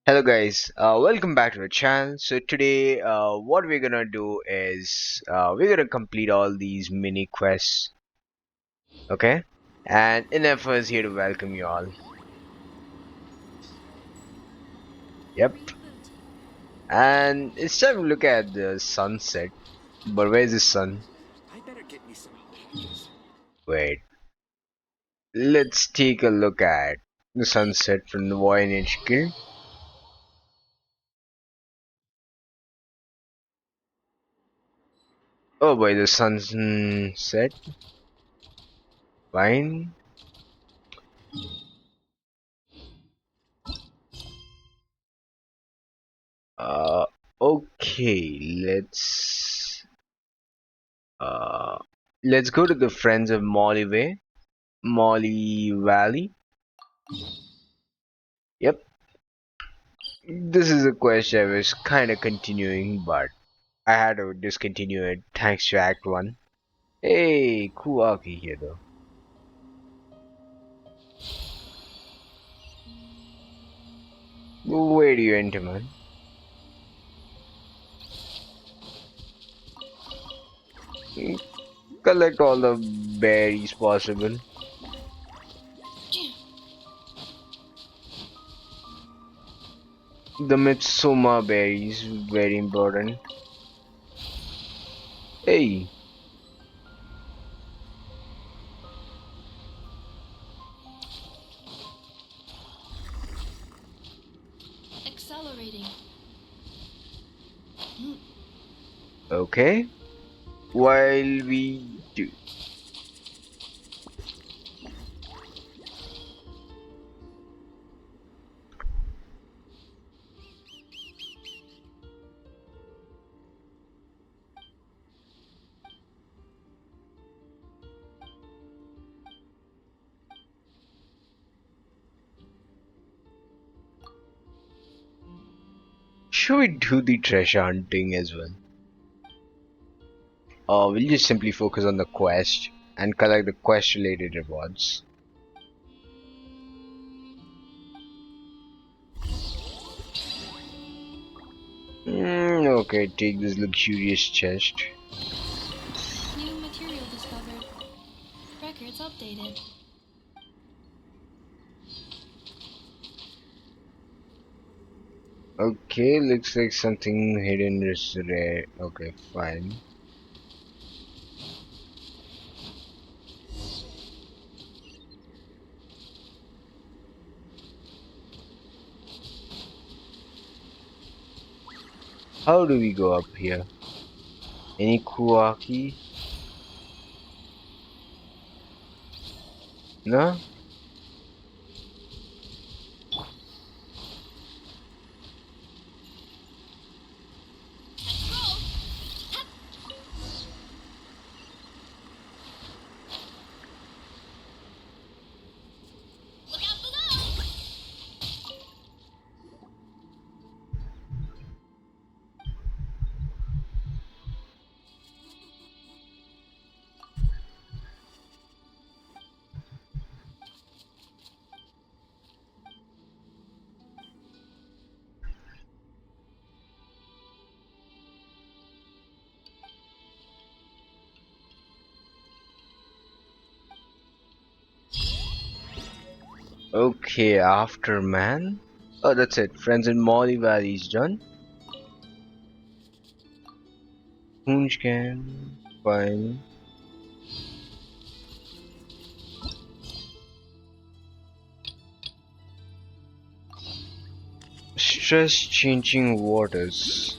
Hello guys, welcome back to the channel. So today, what we're gonna do is we're gonna complete all these mini quests, okay? And Inef is here to welcome you all. Yep. And it's time to look at the sunset. But where's the sun? I better get me some. Wait, let's take a look at the sunset from the Voynich Guild. Oh boy, the sunset. Fine. Uh, okay, Uh, let's go to the Friends of Molly Valley. Yep, this is a quest I was kind of continuing, but I had to discontinue it thanks to Act 1. Hey, Kuaki here though. Where do you enter, man? Collect all the berries possible. The Mitsuma berries, very important. Hey, Accelerating. okay. While we do. Should we do the treasure hunting as well? We'll just simply focus on the quest and collect the quest related rewards. Okay, take this luxurious chest. New material discovered. Records updated. Okay, looks like something hidden is rare. Okay, fine. How do we go up here? Any Kuaki? No? Look out below! Okay, after man. Oh, that's it. Friends in Molly Valley is done. Moonscan. Fine. Stress changing waters.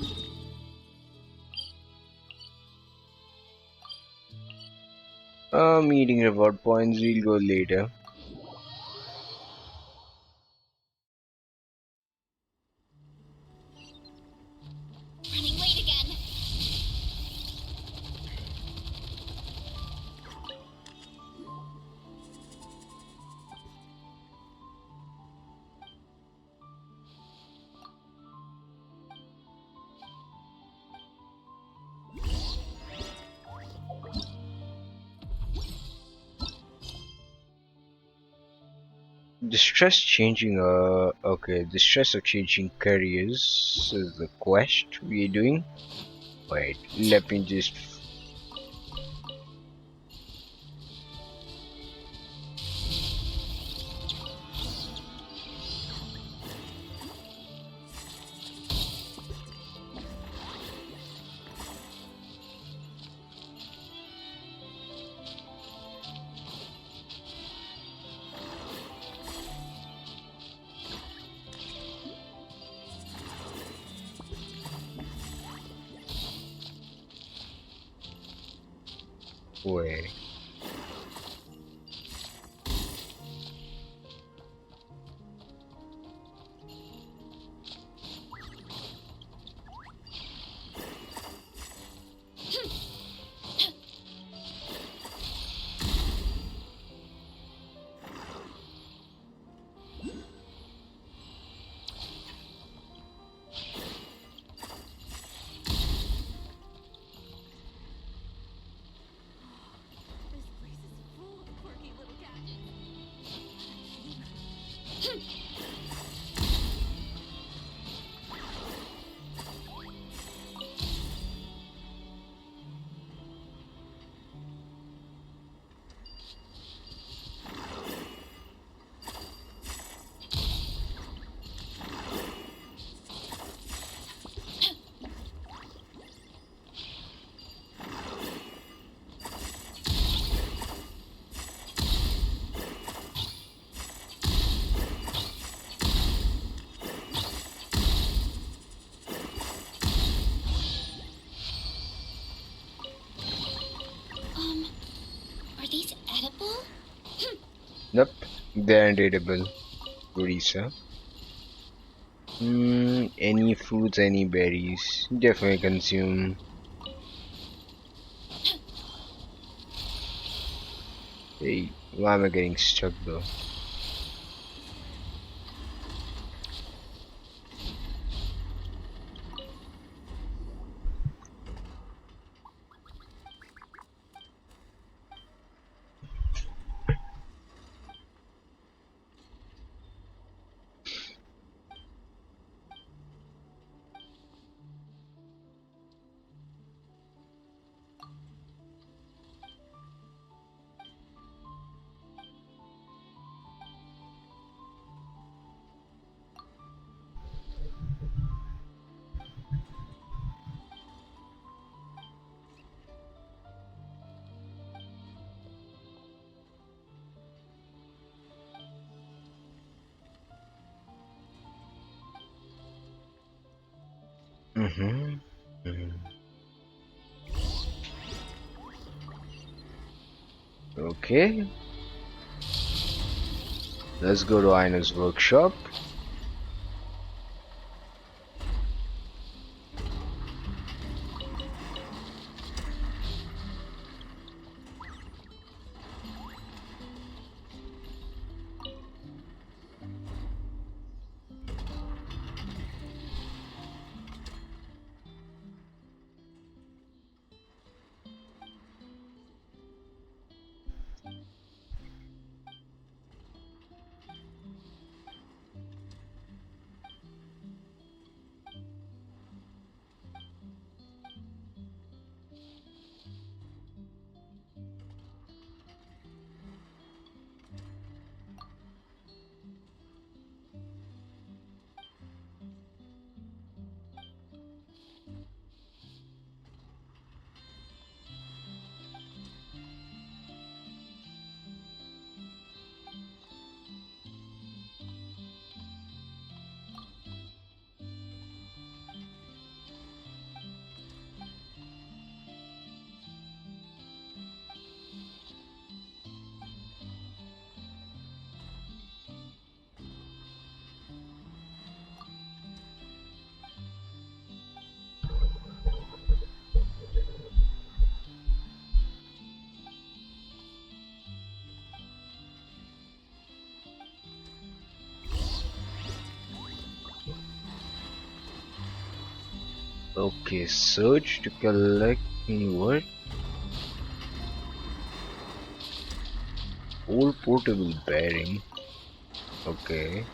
Meeting reward points. We'll go later. Running late again. The stress changing. Okay. The stress of changing careers is the quest we're doing. Wait. Let me just. Wait. This place is full of quirky little gadgets. Are these edible? Nope. They're unreadable. Risa. Any fruits, any berries. Definitely consume. Hey, why am I getting stuck though? Mm-hmm. Mhm. Okay. Let's go to Aina's workshop. Okay, search to collect what? Old portable bearing. Okay.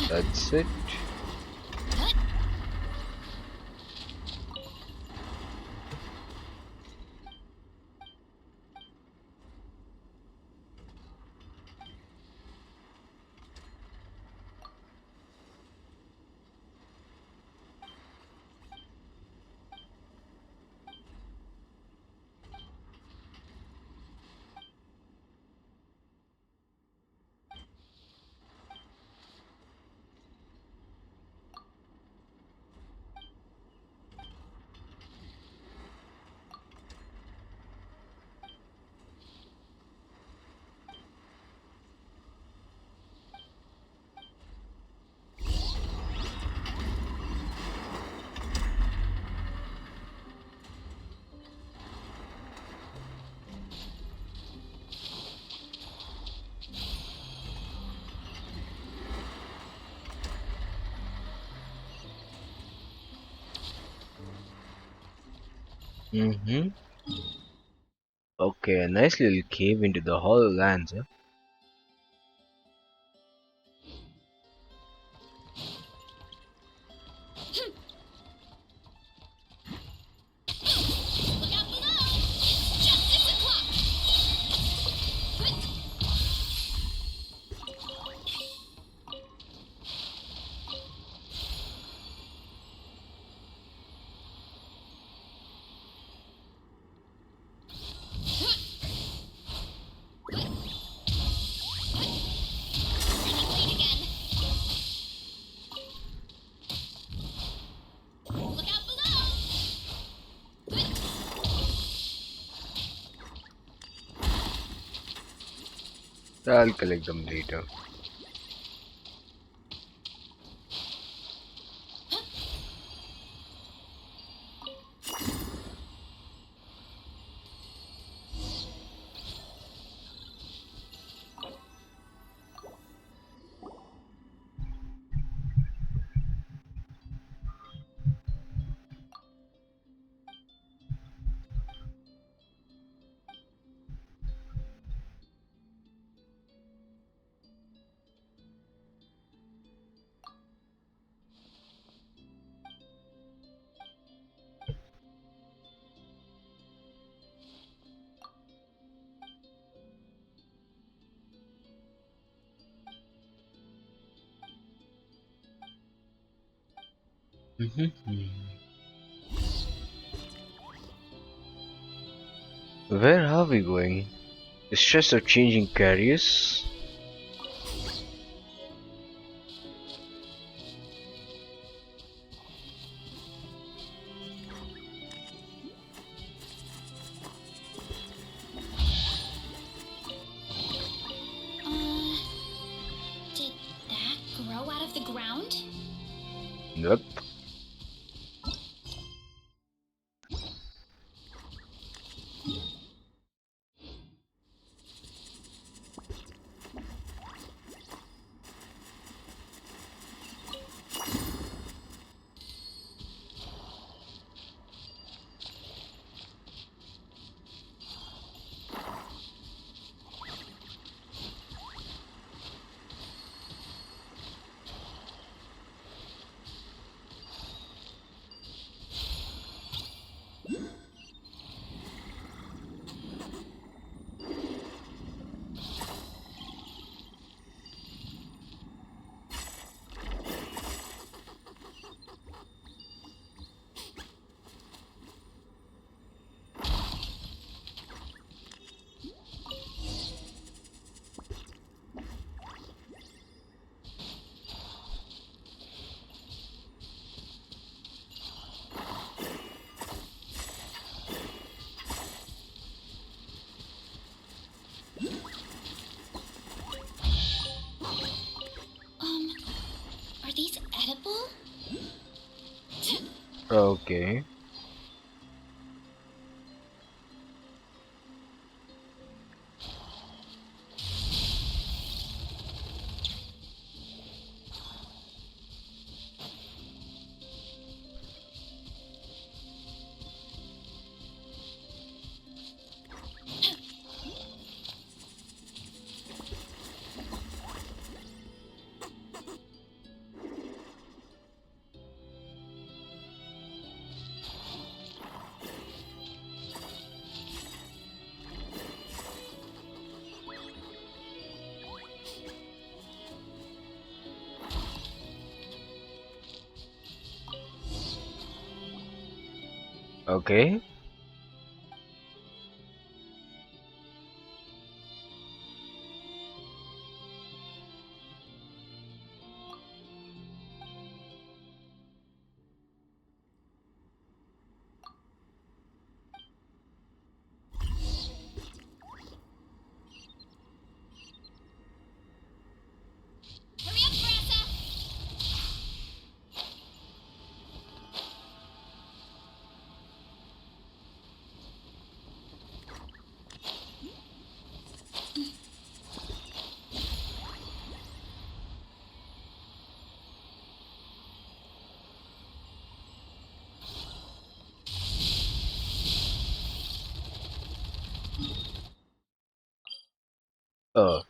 That's it. Mm-hmm. Okay, a nice little cave into the hollow lands, huh? Look out below! It's just 6 o'clock! Running late again. Look out below! I'll collect them later. Mm-hmm. Where are we going? The stress of changing careers? Did that grow out of the ground? Nope. Are these edible? Okay. Okay. Hurry up, Grassa! Oh.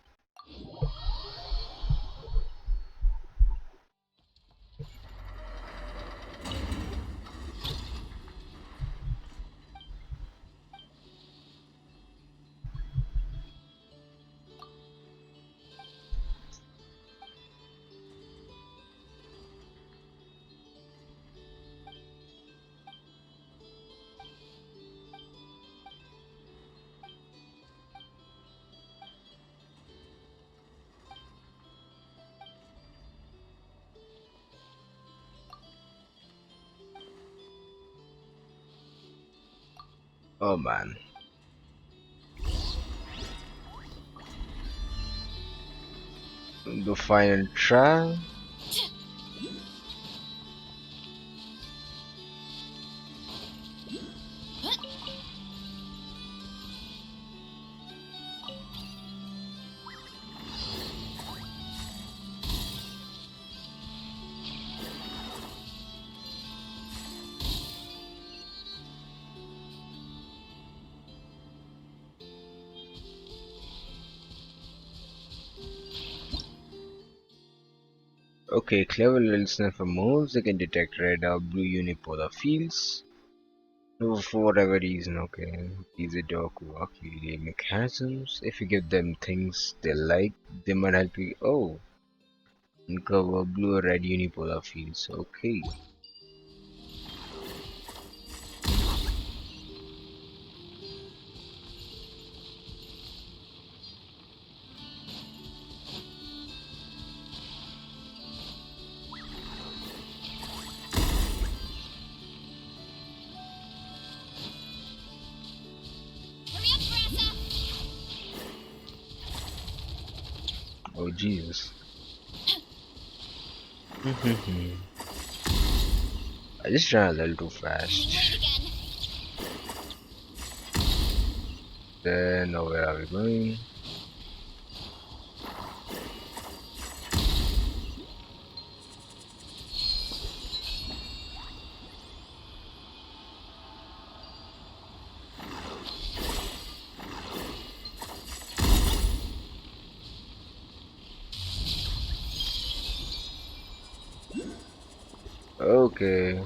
Oh man. The final trial. Okay, clever little sniffer moves. They can detect red or blue unipolar fields. For whatever reason, okay. These are Doku mechanisms. If you give them things they like, they might help you. Oh, uncover blue or red unipolar fields. Okay. Hurry up, Grassa! Oh, Jesus. I just ran a little too Running fast. late again. Then, now where are we going? Okay.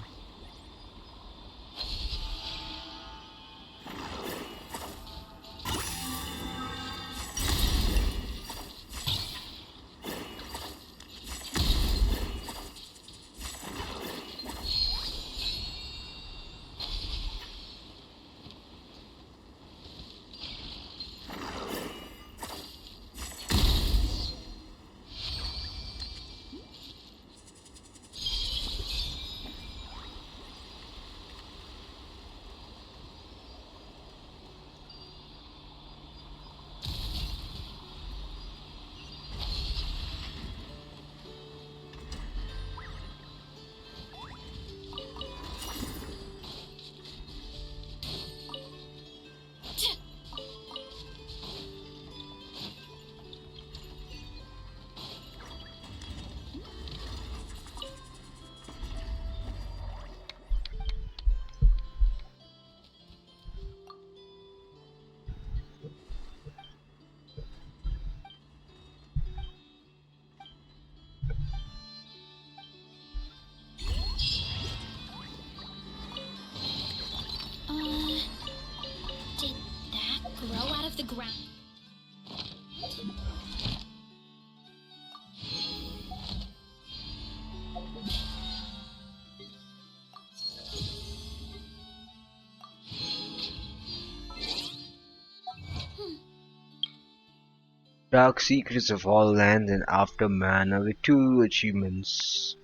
Dark Secrets of All Lands and After Mana with 2 achievements.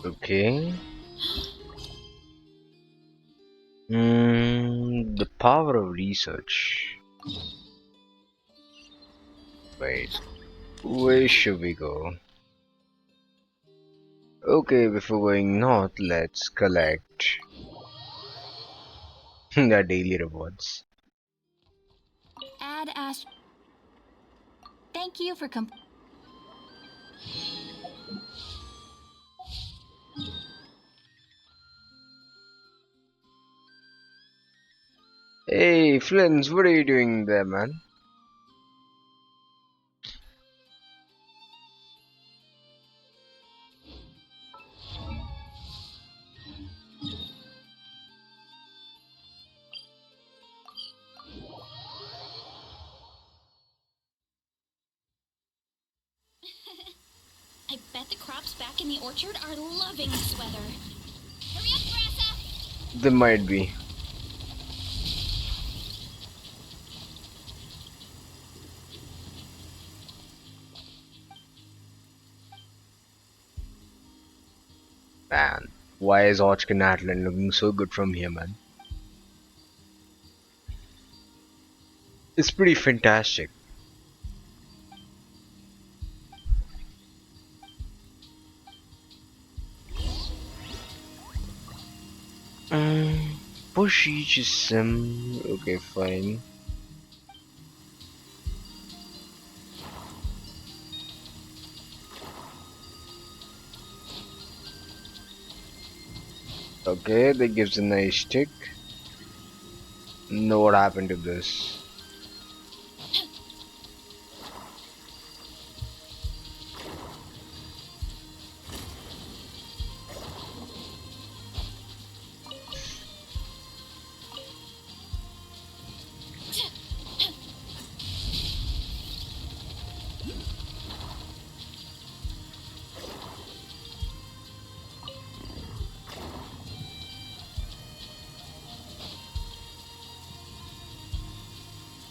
Okay. The power of research. Wait, where should we go? Okay, before going north, let's collect the daily rewards. Add Ash. Thank you for Hey, Flins, what are you doing there, man? I bet the crops back in the orchard are loving this weather. Hurry up, Grassa! There might be. Man, why is Ochkin Atlan looking so good from here, man? It's pretty fantastic. Um, Push each sim. Okay, fine. Okay, that gives a nice tick. Know what happened to this?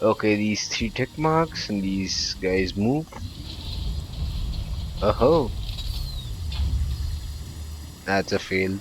Okay, these 3 tick marks and these guys move. Oh, that's a fail.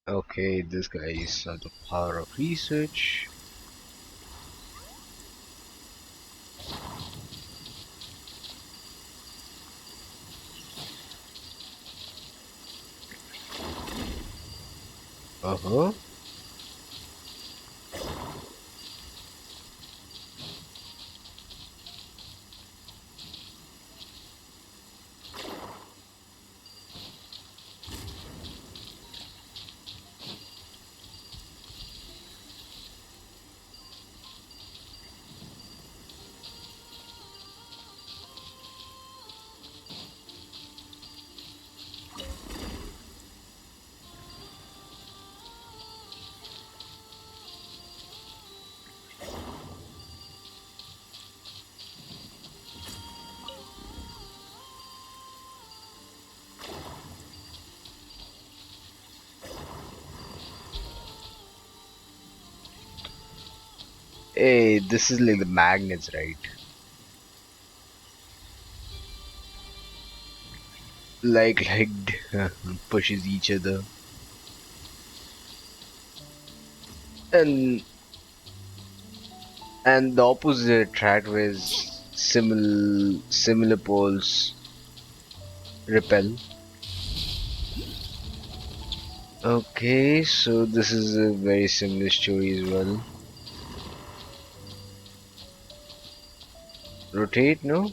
Okay, this guy is the power of research. Uh-huh. Hey, this is like the magnets, right? Like pushes each other. And And the opposite attract with similar poles repel. Okay, so this is a very similar story as well. Rotate, no?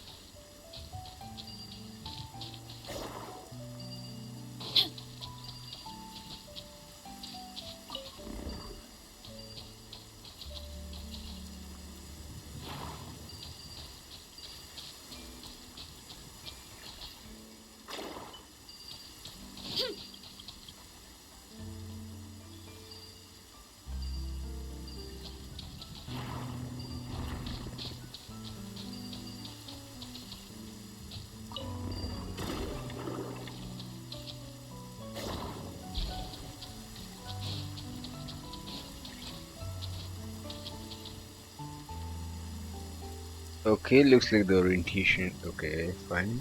Okay, looks like the orientation. Okay, fine.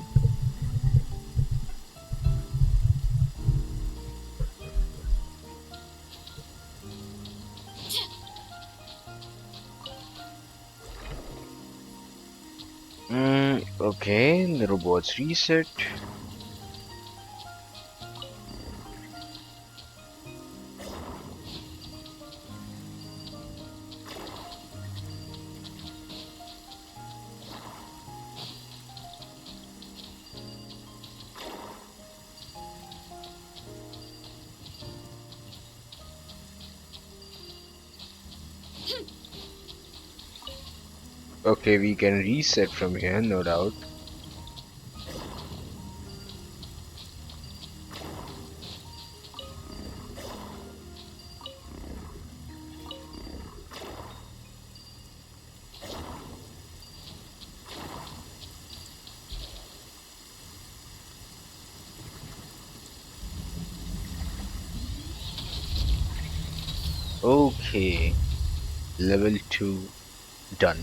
Okay, the robots reset. Okay, we can reset from here, no doubt. Okay, level 2 done.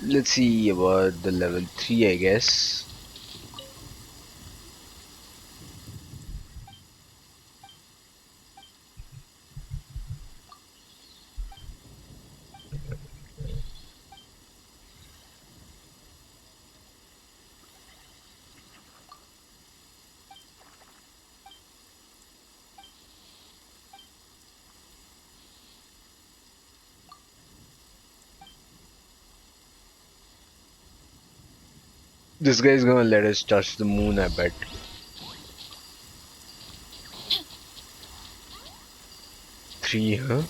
Let's see about the level 3, I guess. This guy's gonna let us touch the moon, I bet. 3, huh?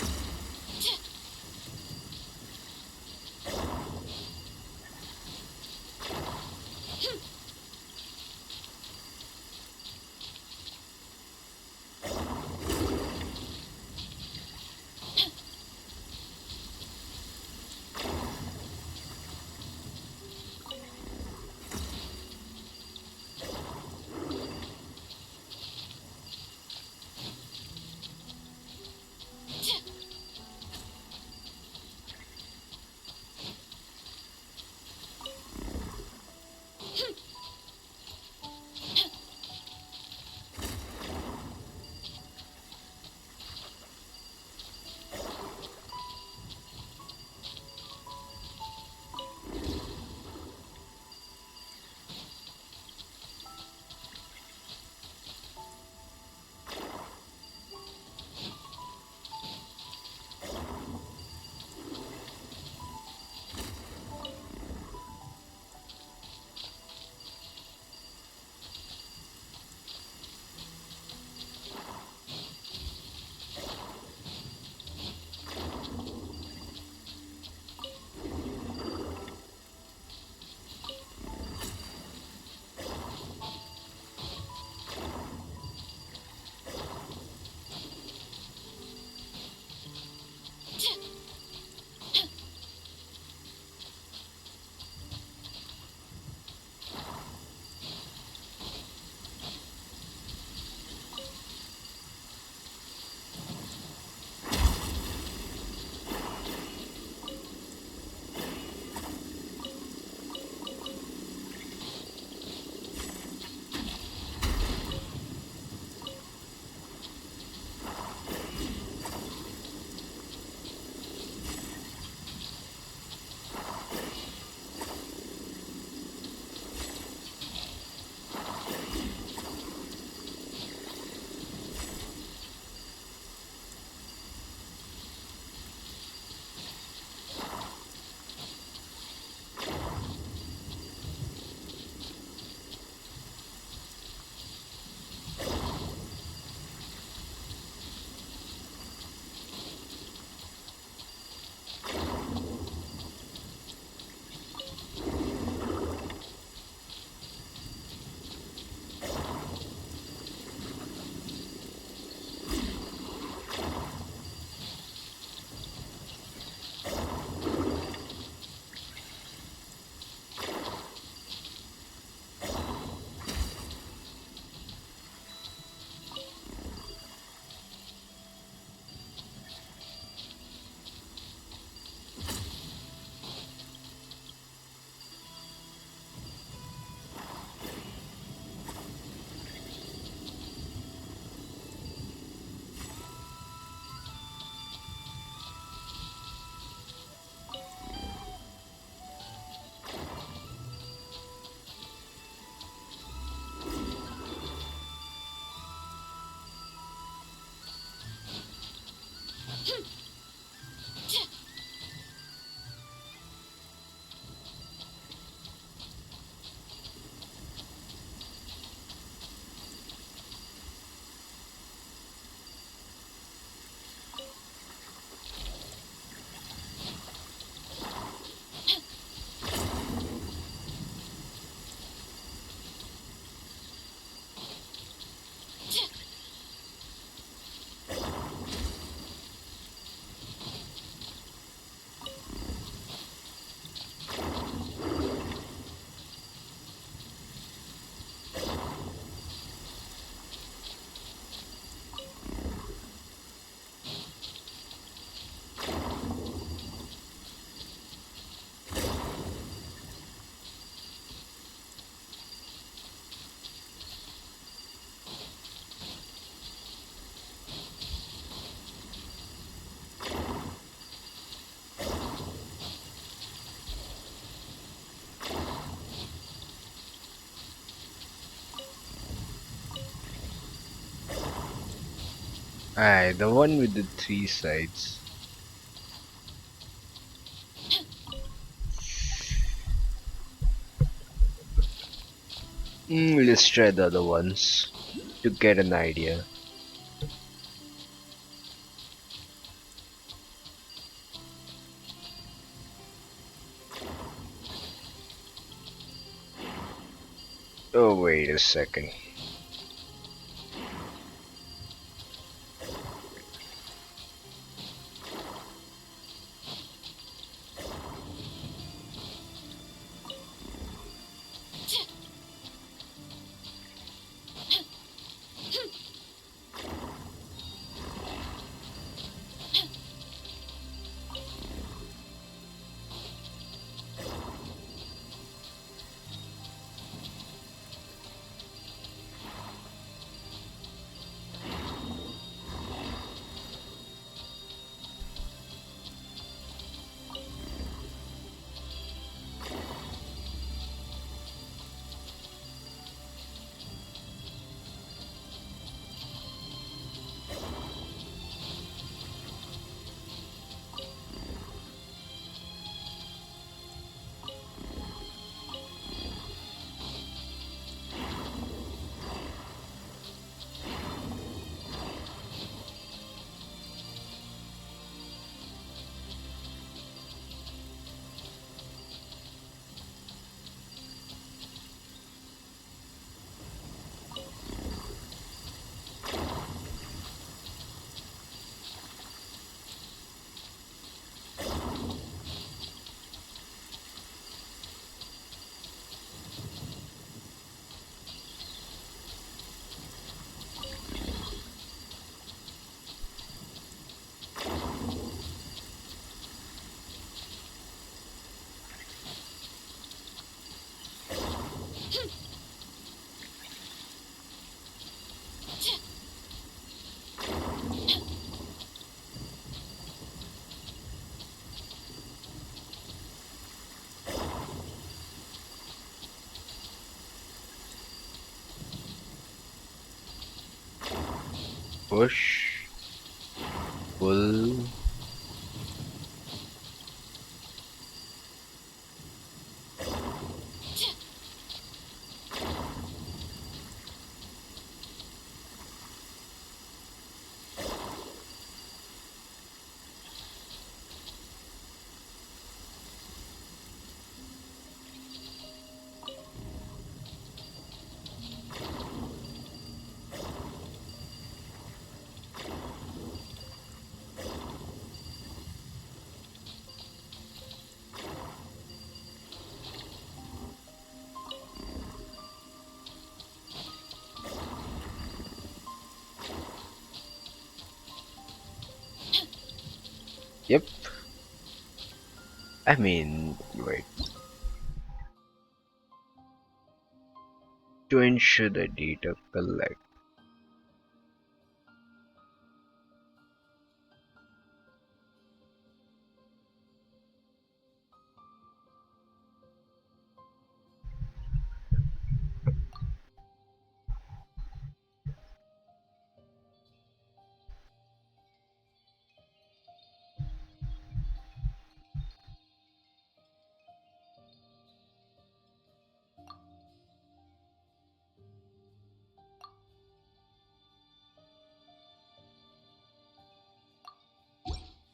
Aye, the one with the three sides. Let's try the other ones to get an idea. Oh, wait a second. Push, pull. Yep. I mean, wait. To ensure the data collect.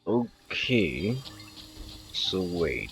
Okay. So wait.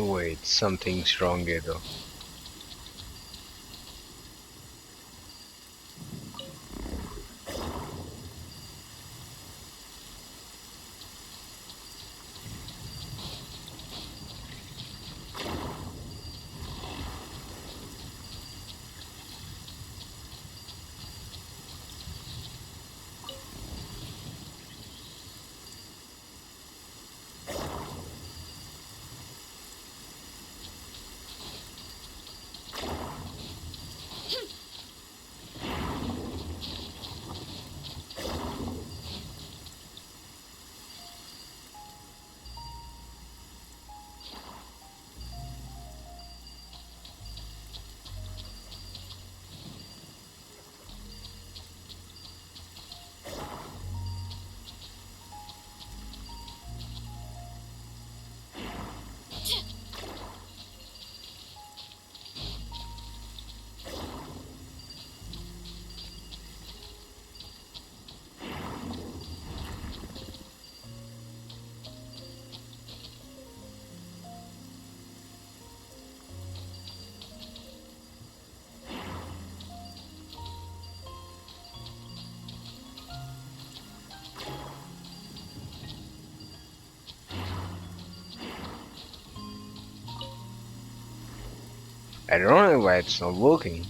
Wait, something's wrong here though. I don't know why it's not working.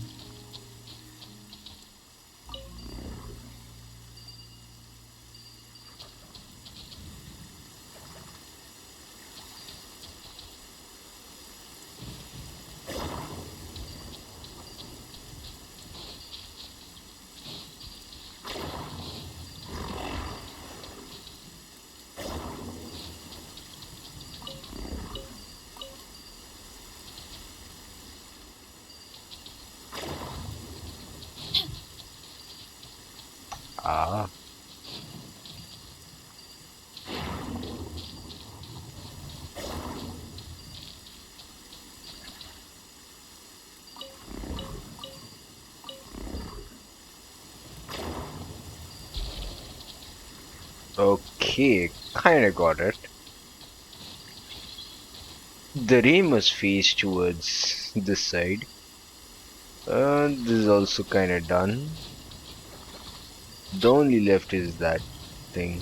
Ah, okay, kinda got it. The ray must face towards this side. This is also kinda done. The only left is that thing.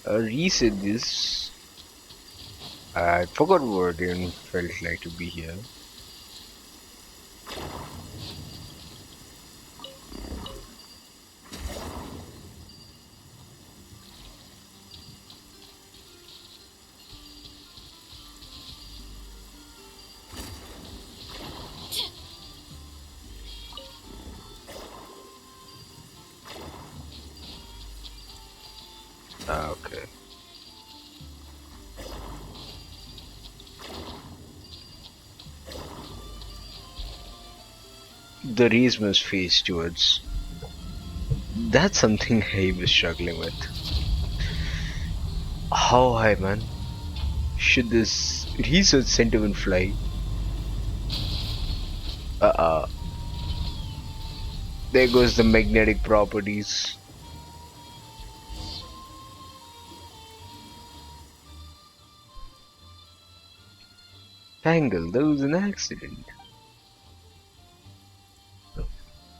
Reset this. I forgot what it felt like to be here. Okay. The rays must face towards. That's something I was struggling with. How high, man? Should this research center even fly? Uh-uh. There goes the magnetic properties. Fangle, there was an accident.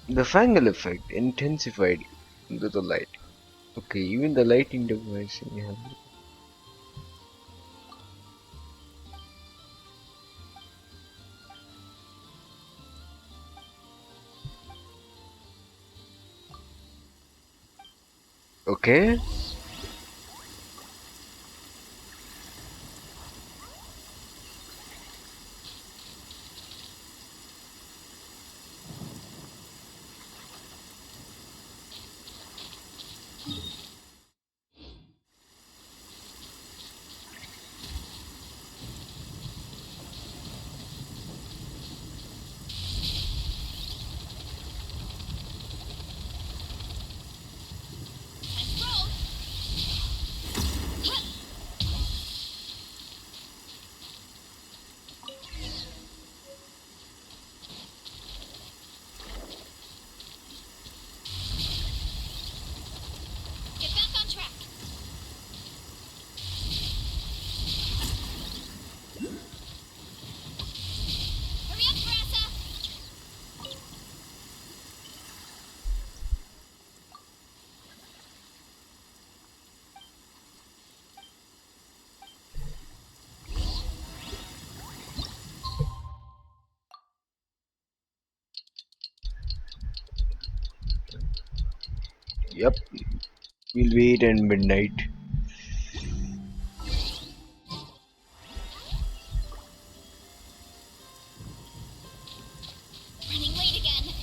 The Fangle effect intensified with the light. Okay, even the lighting device. Yeah. Okay. Time to roll. Yep, we'll wait in midnight. Running late again.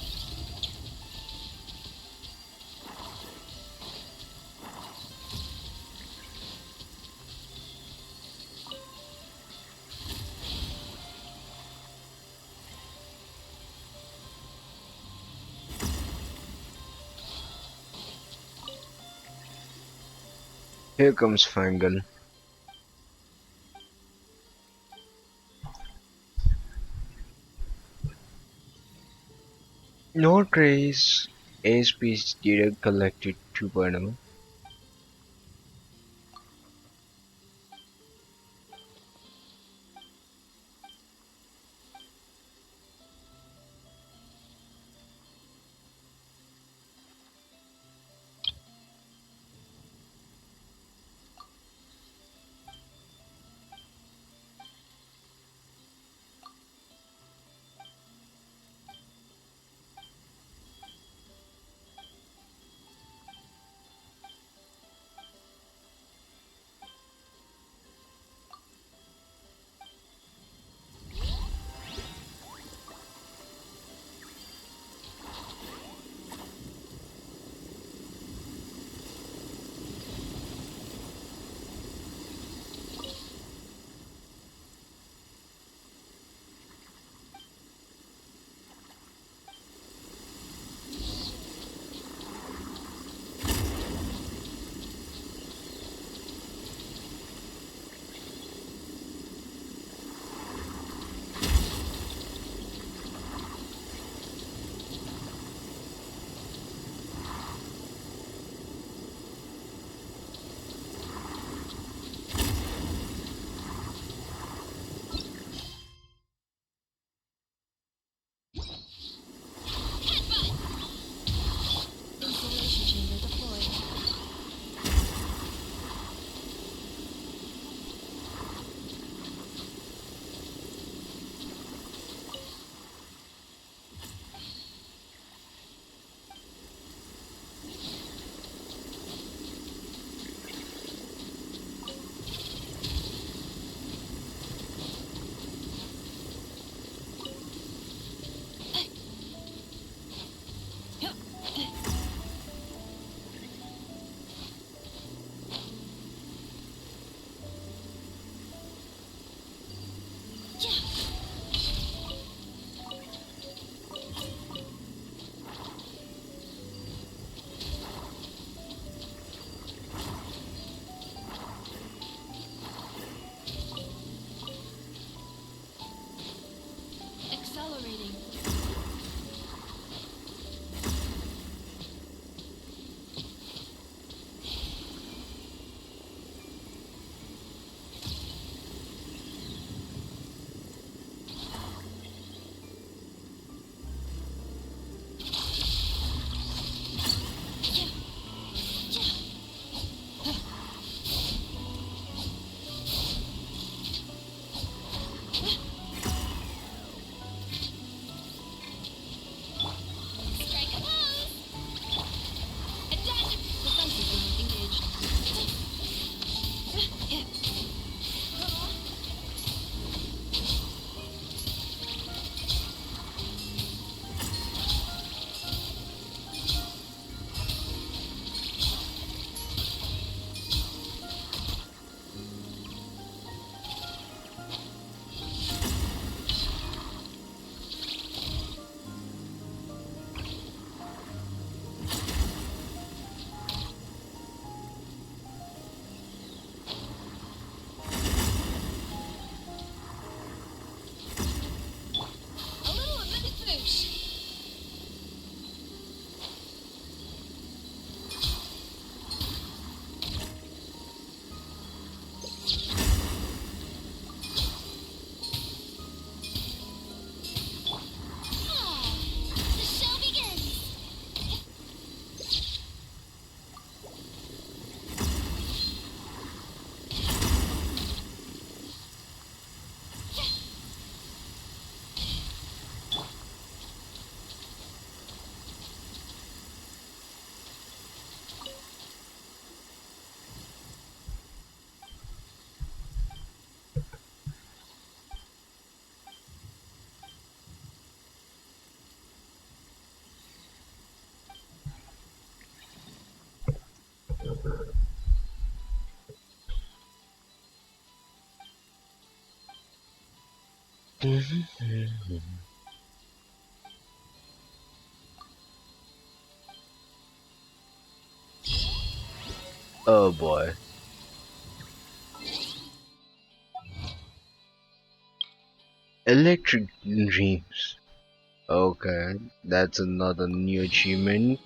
Here comes Fangan. Nod-Krai's airspace data collected 2.0. Oh boy. Electric dreams. Okay, that's another new achievement.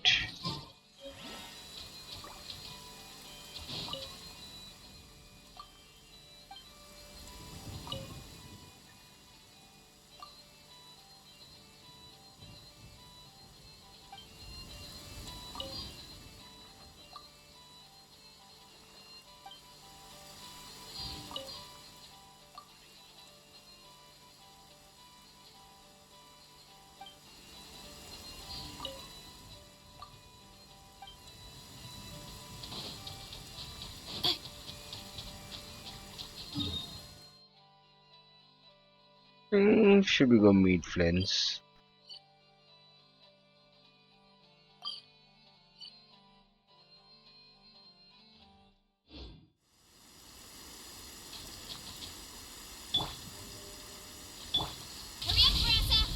Should we go meet Flint's? Hurry up, Brassa!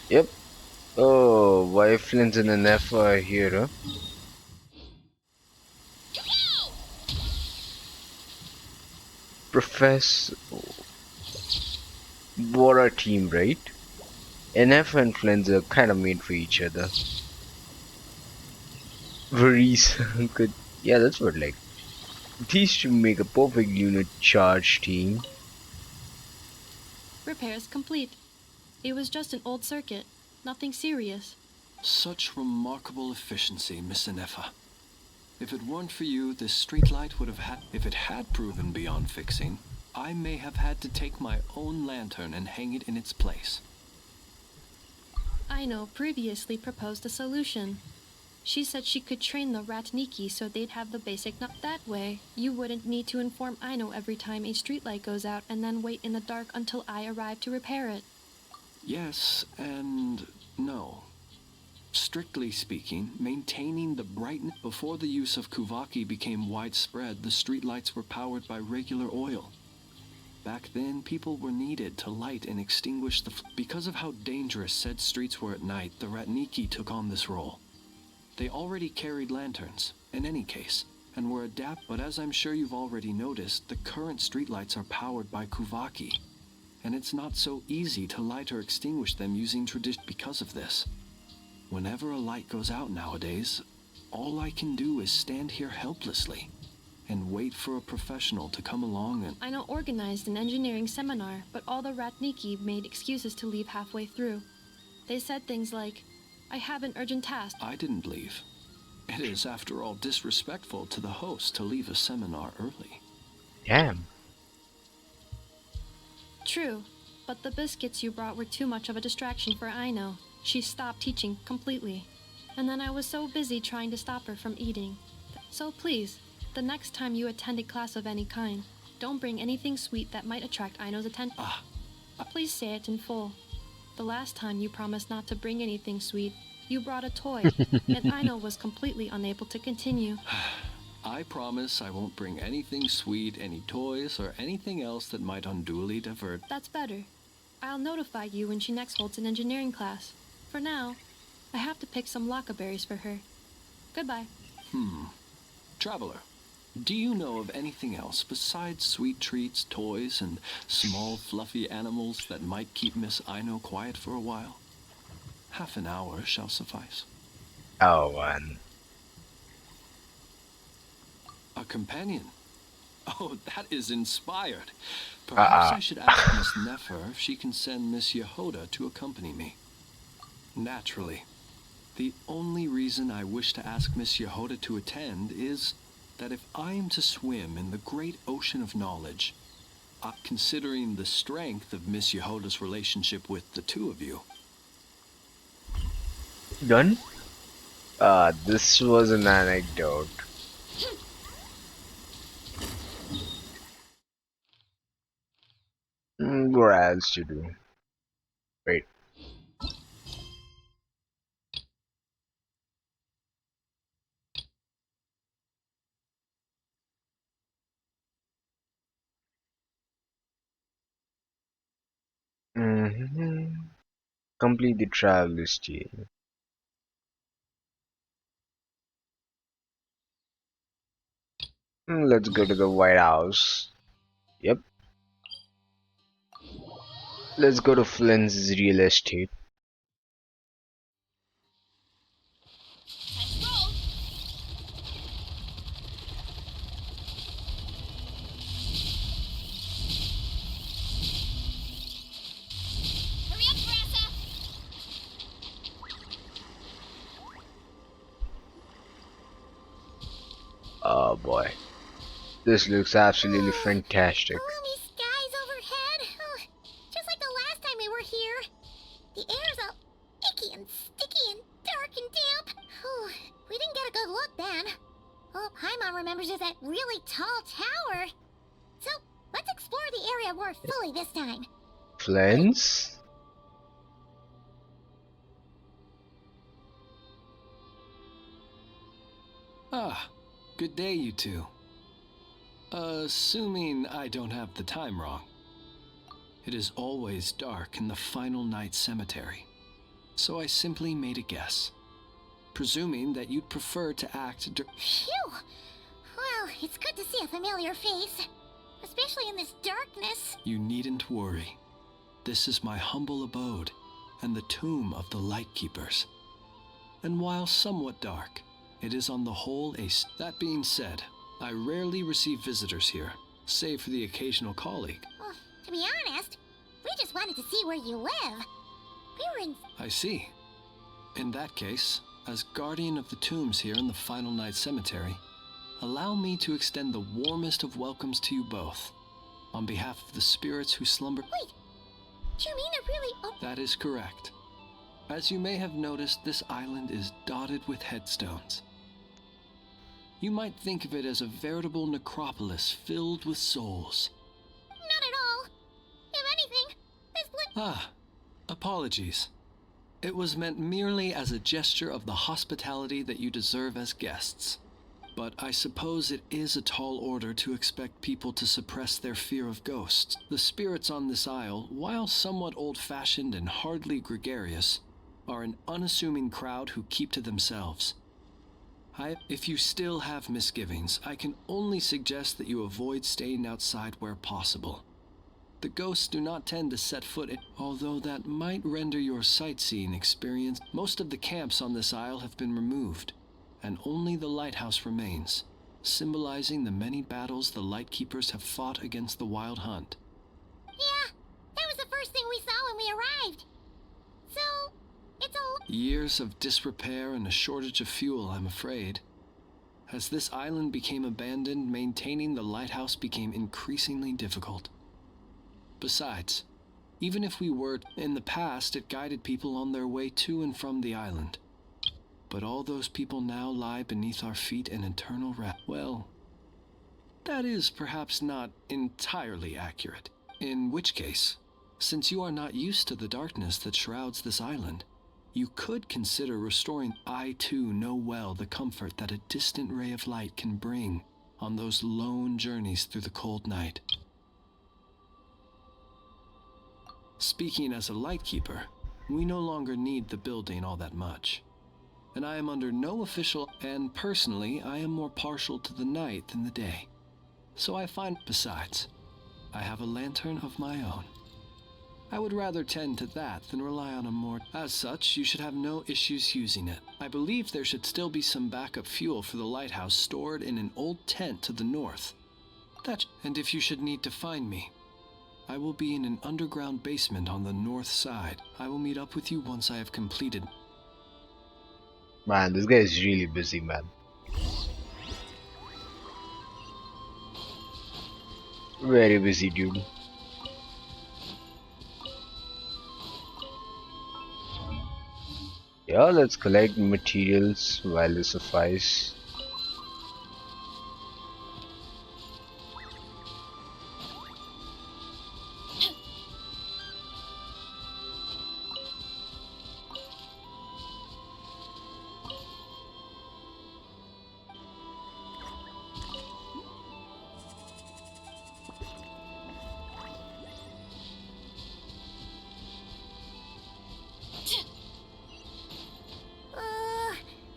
Yep. Oh, why Flint's and Neff are here, huh? Go! Profess what our team, right? NF and Flint's are kind of made for each other. Varese could, yeah, that's what like. These two make a perfect unit charge team. Repairs complete. It was just an old circuit. Nothing serious. Such remarkable efficiency, Miss Inefa. If it weren't for you, this streetlight would have had. If it had proven beyond fixing, I may have had to take my own lantern and hang it in its place. Aino previously proposed a solution. She said she could train the Ratniki so they'd have the basic that way. You wouldn't need to inform Aino every time a streetlight goes out and then wait in the dark until I arrive to repair it. Yes and no. Strictly speaking, maintaining the brightness before the use of Kuvaki became widespread, the streetlights were powered by regular oil. Back then, people were needed to light and extinguish because of how dangerous said streets were at night, the Ratniki took on this role. They already carried lanterns, in any case, and were but as I'm sure you've already noticed, the current streetlights are powered by Kuvaki, and it's not so easy to light or extinguish them using tradition because of this. Whenever a light goes out nowadays, all I can do is stand here helplessly and wait for a professional to come along and... Aino organized an engineering seminar, but all the Ratniki made excuses to leave halfway through. They said things like, I have an urgent task. I didn't leave. It is, after all, disrespectful to the host to leave a seminar early. Damn. True, but the biscuits you brought were too much of a distraction for Aino. She stopped teaching completely. And then I was so busy trying to stop her from eating. So please, the next time you attend a class of any kind, don't bring anything sweet that might attract Aino's attention. Please say it in full. The last time you promised not to bring anything sweet, you brought a toy, and Aino was completely unable to continue. I promise I won't bring anything sweet, any toys, or anything else that might unduly divert. That's better. I'll notify you when she next holds an engineering class. For now, I have to pick some laka berries for her. Goodbye. Traveler, do you know of anything else besides sweet treats, toys, and small fluffy animals that might keep Miss Aino quiet for a while? Half an hour shall suffice. Oh, man. A companion? Oh, that is inspired. Perhaps I should ask Miss Nefer if she can send Miss Yehoda to accompany me. Naturally. The only reason I wish to ask Miss Yehoda to attend is that if I am to swim in the great ocean of knowledge, considering the strength of Miss Yehoda's relationship with the two of you. Done? This was an anecdote. What else to do? Wait. Mm-hmm. Complete the travel list here. Let's go to the White House. Yep. Let's go to Flynn's real estate. Let's roll. Hurry up, Brassa. Oh boy. This looks absolutely fantastic. Gloomy skies overhead. Oh, just like the last time we were here. The air's all icky and sticky and dark and damp. Oh, we didn't get a good look then. Oh, Paimon remembers there's that really tall tower. So, let's explore the area more fully this time. Flynn's? Ah, good day, you two. Assuming I don't have the time wrong. It is always dark in the final night cemetery, so I simply made a guess, presuming that you'd prefer to act Phew! Well, it's good to see a familiar face. Especially in this darkness. You needn't worry. This is my humble abode, and the tomb of the Lightkeepers. And while somewhat dark, it is on the whole That being said, I rarely receive visitors here, save for the occasional colleague. Well, to be honest, we just wanted to see where you live. We were in... I see. In that case, as guardian of the tombs here in the Final Night Cemetery, allow me to extend the warmest of welcomes to you both, on behalf of the spirits who slumber. Wait, do you mean they're really... Oh, That is correct. As you may have noticed, this island is dotted with headstones. You might think of it as a veritable necropolis filled with souls. not at all. If anything, this Ah, apologies. It was meant merely as a gesture of the hospitality that you deserve as guests. But I suppose it is a tall order to expect people to suppress their fear of ghosts. The spirits on this isle, while somewhat old-fashioned and hardly gregarious, are an unassuming crowd who keep to themselves. If you still have misgivings, I can only suggest that you avoid staying outside where possible. The ghosts do not tend to set foot in, although that might render your sightseeing experience. Most of the camps on this isle have been removed, and only the lighthouse remains, symbolizing the many battles the Lightkeepers have fought against the Wild Hunt. Yeah, that was the first thing we saw when we arrived. So, it's a... Years of disrepair and a shortage of fuel, I'm afraid. As this island became abandoned, maintaining the lighthouse became increasingly difficult. Besides, even if we were, in the past it guided people on their way to and from the island. But all those people now lie beneath our feet in eternal rest. Well, that is perhaps not entirely accurate. In which case, since you are not used to the darkness that shrouds this island, you could consider restoring. I too know well the comfort that a distant ray of light can bring on those lone journeys through the cold night. Speaking as a lightkeeper, we no longer need the building all that much. And I am under no official, and personally, I am more partial to the night than the day. So I find, besides, I have a lantern of my own. I would rather tend to that than rely on a more. As such, you should have no issues using it. I believe there should still be some backup fuel for the lighthouse stored in an old tent to the north. And if you should need to find me, I will be in an underground basement on the north side. I will meet up with you once I have completed. Man, this guy is really busy, man. Very busy, dude. Yeah, let's collect materials while they suffice.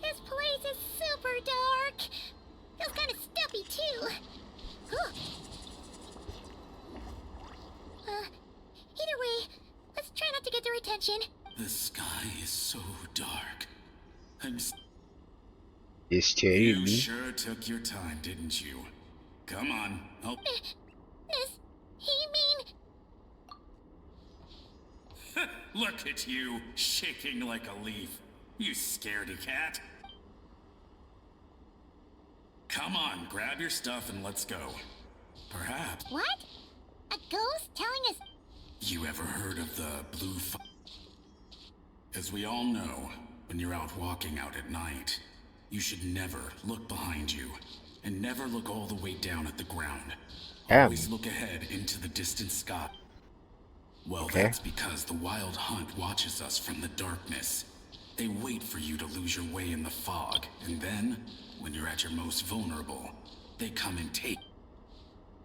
This place is super dark. Feels kind of stuffy too. Huh. Either way, let's try not to get their attention. The sky is so dark. Hysterically. You sure took your time, didn't you? Come on, help. Miss, he mean... Look at you, shaking like a leaf. You scaredy cat. Come on, grab your stuff and let's go. Perhaps. What? A ghost telling us... You ever heard of the blue As we all know, when you're out walking out at night, you should never look behind you, and never look all the way down at the ground. Damn. Always look ahead into the distant sky. Well, Okay. that's because the Wild Hunt watches us from the darkness. They wait for you to lose your way in the fog, and then, when you're at your most vulnerable, they come and take.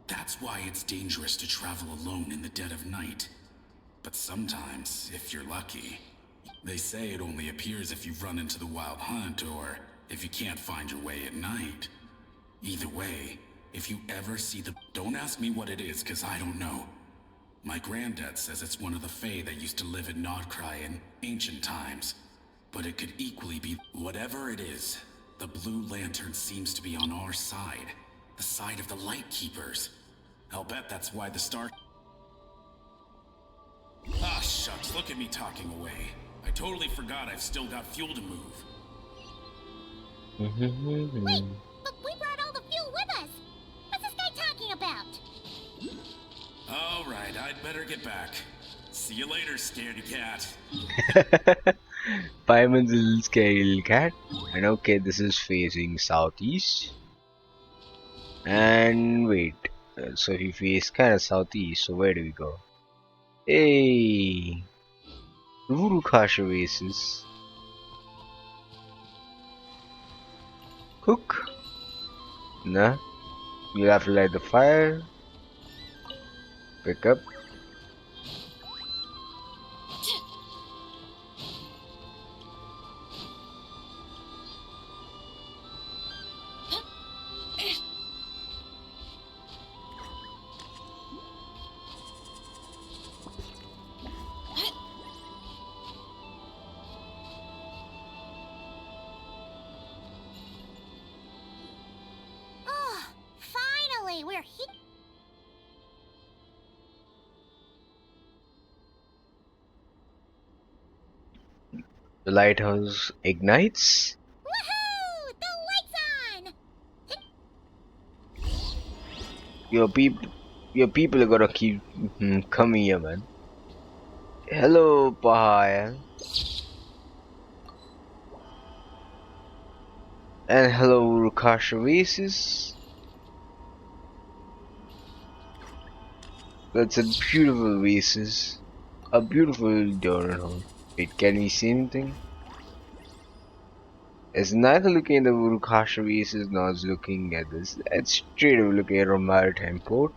That's why it's dangerous to travel alone in the dead of night. But sometimes, if you're lucky, they say it only appears if you've run into the Wild Hunt or if you can't find your way at night. Either way, if you ever see the... Don't ask me what it is, because I don't know. My granddad says it's one of the Fae that used to live in Nod-Krai in ancient times. But it could equally be... Whatever it is, the Blue Lantern seems to be on our side. The side of the Light Keepers. I'll bet that's why the star... Ah, shucks, look at me talking away. I totally forgot I've still got fuel to move. Wait, but we brought all the fuel with us. What's this guy talking about? All right, I'd better get back. See you later, scaredy cat. Paimon's a little scary little cat. And okay, this is facing southeast. And wait, so if you face kind of southeast, so where do we go? Hey, Vurukasha races. Cook? Nah, you'll have to light the fire. Pick up. Oh, finally, we're here. The lighthouse ignites. Woohoo! The lights on! Your people are gonna keep coming here, man. Hello, Pahaya. And hello, Rukasha races. That's a beautiful races. A beautiful donut hole. Wait, can we see anything? It's neither looking at the Rukasha races nor is looking at this. It's straight away looking at a maritime port.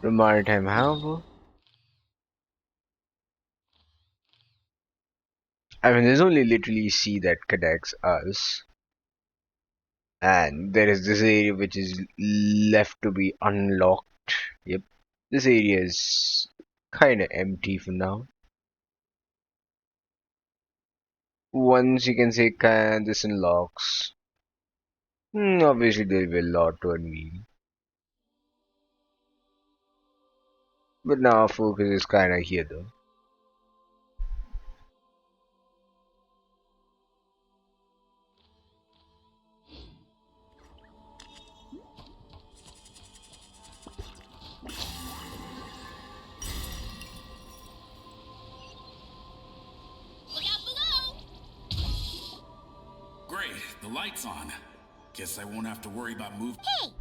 The maritime harbor. I mean, there's only literally sea that connects us. And there is this area which is left to be unlocked. Yep. This area is kinda empty for now. Once you can say this unlocks. Obviously there will be a lot to unveil. But now our focus is kinda here though. Look out below! lights on. Guess I won't have to worry about moving. Hey!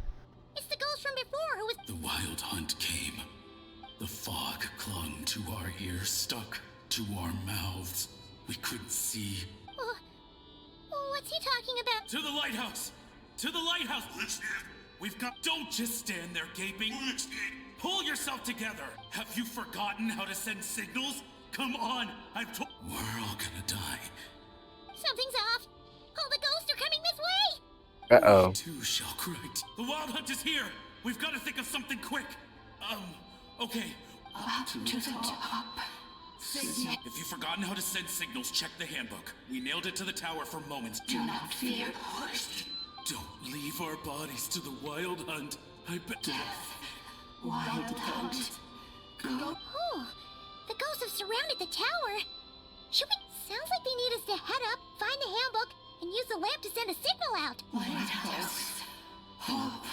It's the ghost from before who was... The wild hunt came. The fog clung to our ears, stuck to our mouths. We couldn't see. What's he talking about? To the lighthouse! To the lighthouse! We've got... Don't just stand there gaping. Pull yourself together. Have you forgotten how to send signals? Come on, I've told... We're all gonna die. Something's off. All the ghosts are coming this way. Uh-oh. Too shall cry. The wild hunt is here. We've got to think of something quick. Okay. Up to the top. Signal. If you've forgotten how to send signals, check the handbook. We nailed it to the tower for moments. Do not fear. Don't leave our bodies to the wild hunt. I bet. Death. Wild hunt. Go. Oh, the ghosts have surrounded the tower. Should we... Sounds like they need us to head up, find the handbook, and use the lamp to send a signal out. Lighthouse. Hope.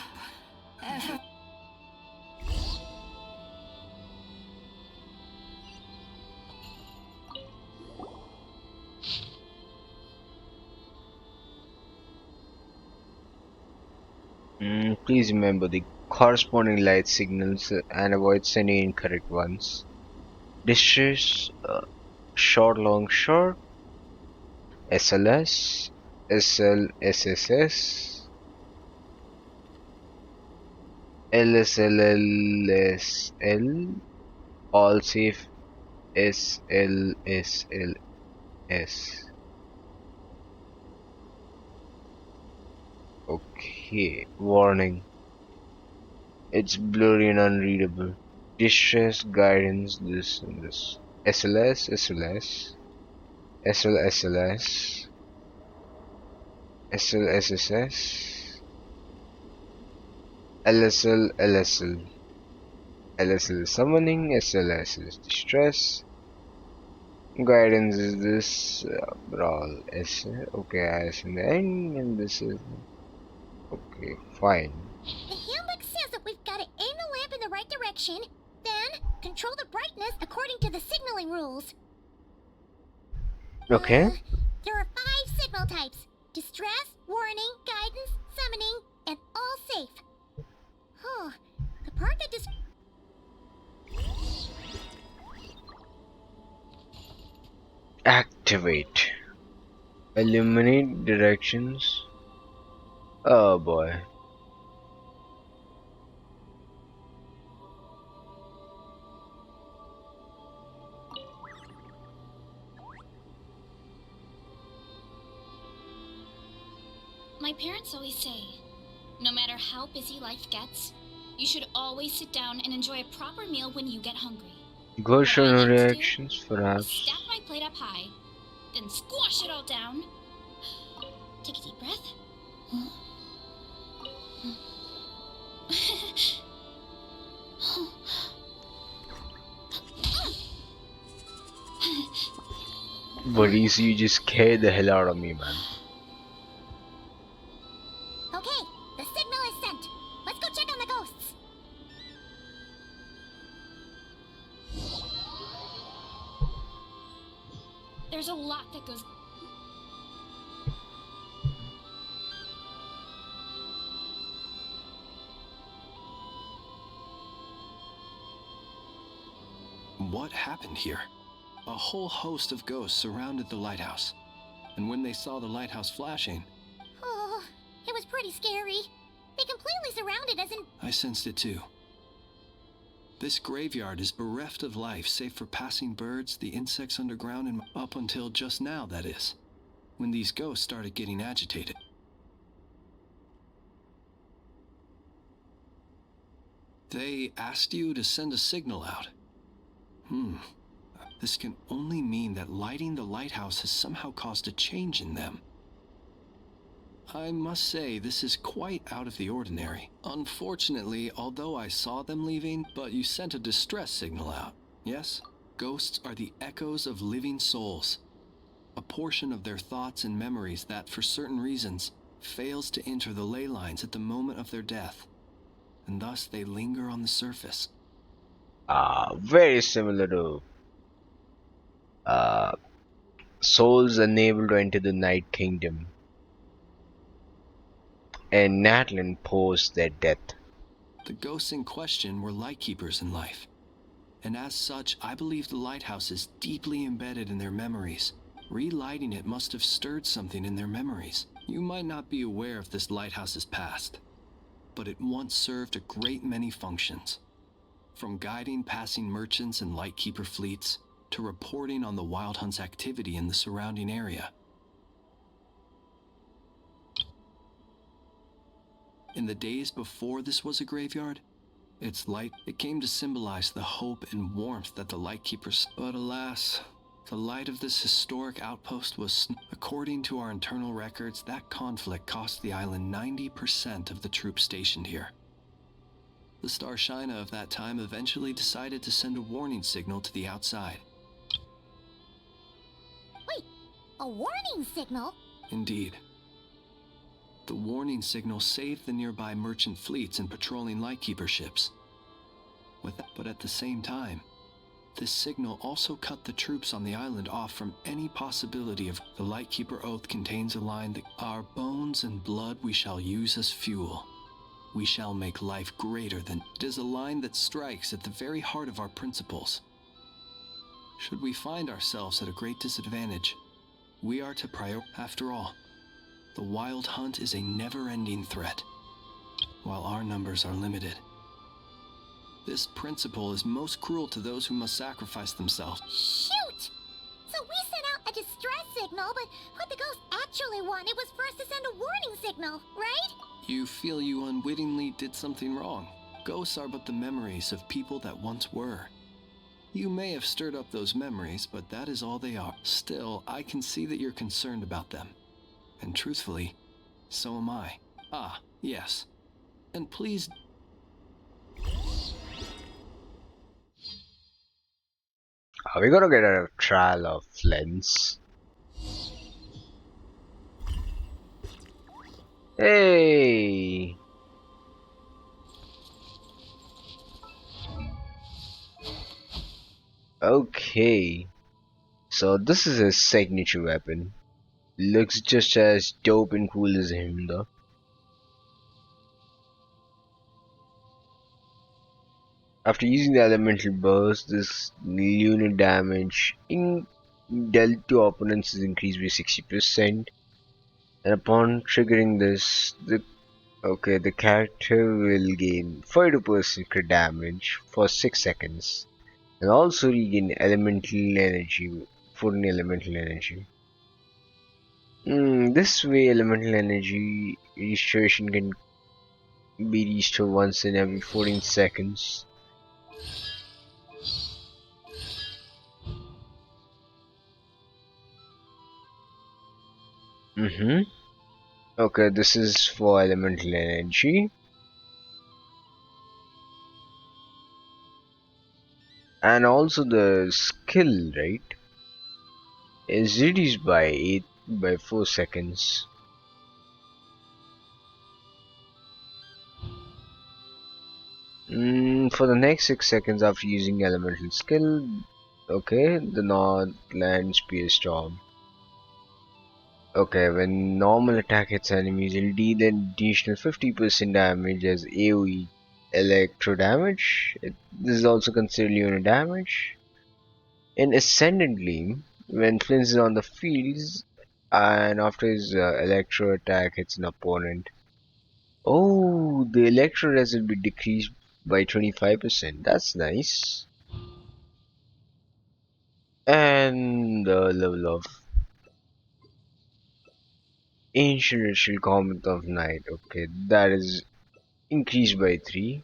Ever. Please remember the corresponding light signals and avoid sending incorrect ones. Distress, short, long, short, SLS, SL, SSS, LSLLSL, all safe, SLSLS. Okay, warning. It's blurry and unreadable. Distress, guidance, this and this. SLS, SLS, SL, SLS, SL, SSS, LSL, LSL. LSL is summoning, SLS is distress. Guidance is this, brawl, S. Okay, S in the end, and this is. Okay, fine. The handbook says that we've got to aim the lamp in the right direction, then control the brightness according to the signaling rules. Okay. There are 5 signal types: distress, warning, guidance, summoning, and all safe. Oh, the part that Activate. Illuminate directions. Oh boy. My parents always say, no matter how busy life gets, you should always sit down and enjoy a proper meal when you get hungry. Go What show I no like to do reactions, is perhaps. stack my plate up high, then squash it all down. Take a deep breath. Buddies, you just scared the hell out of me, man. Okay, the signal is sent. Let's go check on the ghosts. There's a lot that goes... What happened here? A whole host of ghosts surrounded the lighthouse. And when they saw the lighthouse flashing, Oh, it was pretty scary. They completely surrounded us and... I sensed it too. This graveyard is bereft of life save for passing birds, the insects underground, and up until just now, that is, when these ghosts started getting agitated. They asked you to send a signal out. This can only mean that lighting the lighthouse has somehow caused a change in them. I must say, this is quite out of the ordinary. Unfortunately, although I saw them leaving, but you sent a distress signal out, yes? Ghosts are the echoes of living souls. A portion of their thoughts and memories that, for certain reasons, fails to enter the ley lines at the moment of their death. And thus they linger on the surface. Very similar to souls unable to enter the Night Kingdom. and Natlin posed their death. The ghosts in question were lightkeepers in life, and as such, I believe the lighthouse is deeply embedded in their memories. Relighting it must have stirred something in their memories. You might not be aware of this lighthouse's past, but it once served a great many functions. From guiding passing merchants and lightkeeper fleets, to reporting on the Wild Hunt's activity in the surrounding area. In the days before this was a graveyard, its light, it came to symbolize the hope and warmth that the lightkeepers. But alas, the light of this historic outpost was, according to our internal records, that conflict cost the island 90% of the troops stationed here. The Starshina of that time eventually decided to send a warning signal to the outside. Wait, a warning signal? Indeed. The warning signal saved the nearby merchant fleets and patrolling lightkeeper ships. But at the same time, this signal also cut the troops on the island off from any possibility of. The lightkeeper oath contains a line that, "Our bones and blood we shall use as fuel. We shall make life greater than." It is a line that strikes at the very heart of our principles. Should we find ourselves at a great disadvantage, we are to After all, the Wild Hunt is a never-ending threat, while our numbers are limited. This principle is most cruel to those who must sacrifice themselves. Shoot! So we sent out a distress signal, but what the ghost actually wanted was for us to send a warning signal, right? You feel you unwittingly did something wrong. Ghosts are but the memories of people that once were. You may have stirred up those memories, but that is all they are. Still, I can see that you're concerned about them. And truthfully, so am I. Ah, yes. And please... Are we gonna get a trial of Flens? Hey! Okay. So this is his signature weapon. Looks just as dope and cool as him though. After using the elemental burst, this lunar damage dealt to opponents is increased by 60%. And upon triggering this, the character will gain 42% crit damage for 6 seconds. And also regain elemental energy, 14 elemental energy. This way elemental energy restoration can be restored once in every 14 seconds. Okay, this is for elemental energy. And also the skill, right, is reduced by 4 seconds. For the next 6 seconds after using elemental skill, okay, the Nod lands Spear Storm. Okay, when normal attack hits enemies, it'll deal an additional 50% damage as AoE electro damage. This is also considered lunar damage. In Ascendant Gleam, when Flynn is on the fields and after his electro attack hits an opponent, oh, the electro res will be decreased by 25%. That's nice. And the level of Ancient Ritual Comment of Night, okay, that is increased by 3.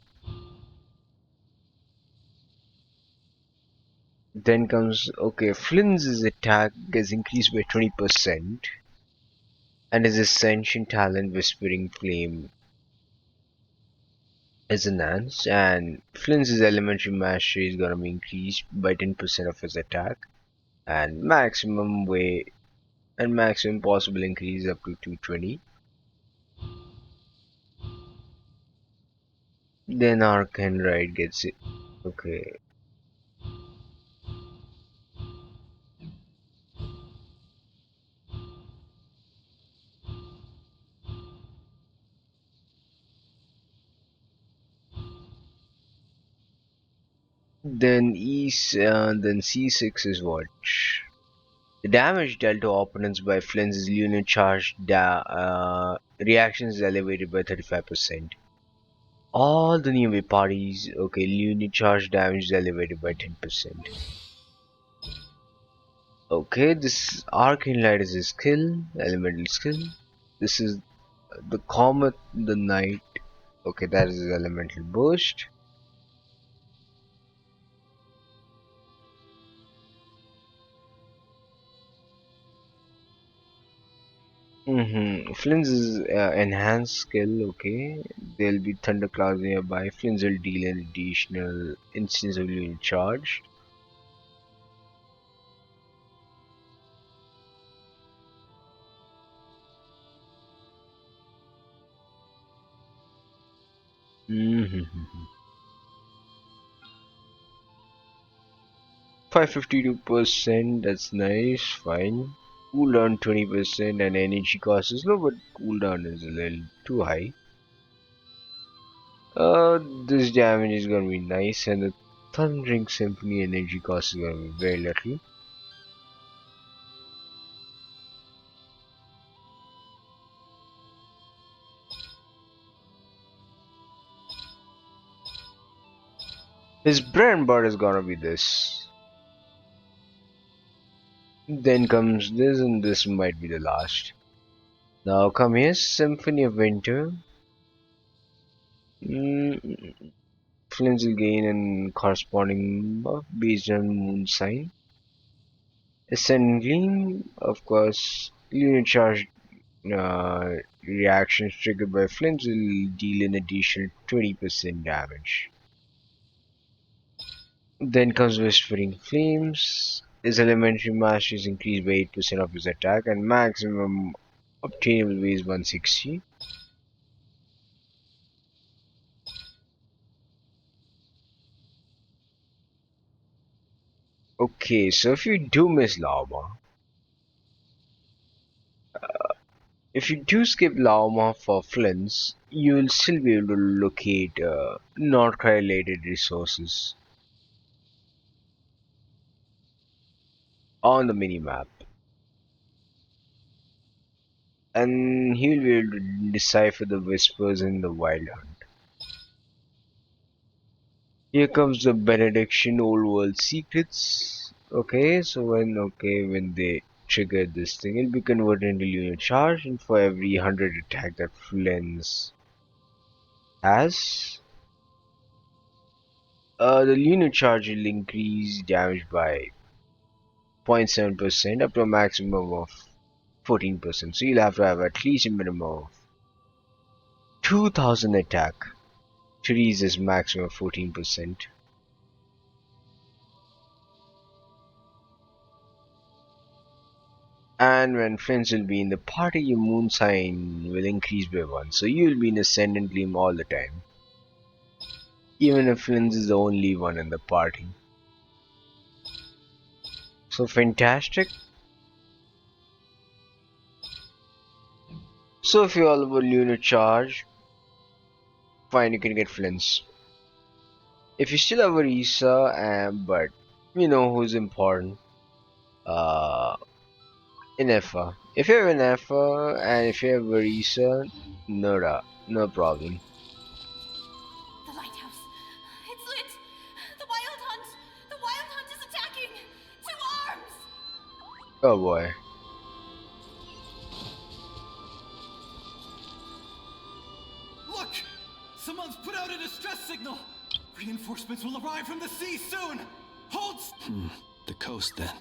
Then comes, okay, Flynn's attack gets increased by 20%, and his Ascension talent Whispering Flame is enhanced, and Flynn's elementary mastery is gonna be increased by 10% of his attack, and maximum possible increase up to 220. Then Arcane Ride gets it. Okay. Then C6 is what? The damage dealt to opponents by Flynn's lunar charge reactions is elevated by 35%. All the nearby parties, okay, lunar charge damage is elevated by 10%. Okay, this Arcane Light is a skill, elemental skill. This is the Comet, the Knight. Okay, that is his elemental boost. Flynn's is enhanced skill, okay. There'll be thunderclouds nearby. Flynn's will deal an additional instance of lunar charge. Mm-hmm. 552%, that's nice, fine. Cooldown 20% and energy cost is low, but cooldown is a little too high. This damage is gonna be nice, and the Thundering Symphony energy cost is gonna be very little. His bread and butter is gonna be this. Then comes this, and this might be the last. Now come here, Symphony of Winter. Flames will gain and corresponding buff based on moon sign. Ascending Gleam, of course, lunar charge reactions triggered by flames will deal an additional 20% damage. Then comes Whispering Flames. His elementary mastery is increased by 8% of his attack and maximum obtainable weight is 160. Okay, so if you do miss Lava, if you do skip Lava for Flints, you will still be able to locate Nod-Krai related resources on the minimap. And he will be able to decipher the whispers in the wild hunt. Here comes the benediction old world secrets. When they trigger this thing, it'll be converted into lunar charge, and for every 100 attack that Flens has, the lunar charge will increase damage by 0.7% up to a maximum of 14%. So you'll have to have at least a minimum of 2000 attack to reach this maximum of 14%. And when friends will be in the party, your moon sign will increase by 1. So you will be in Ascendant Gleam all the time. Even if Flynn is the only one in the party. So fantastic. So if you're all about lunar charge, fine, you can get Flynn's. If you still have a Risa, but you know who's important, uh, Inefa. If you have Inefa and if you have a Risa, no problem. The lighthouse. It's lit. The wild hunt. The wild hunt is attacking. To arms! Oh boy. Look! Someone's put out a distress signal! Reinforcements will arrive from the sea soon! Hold! The coast then.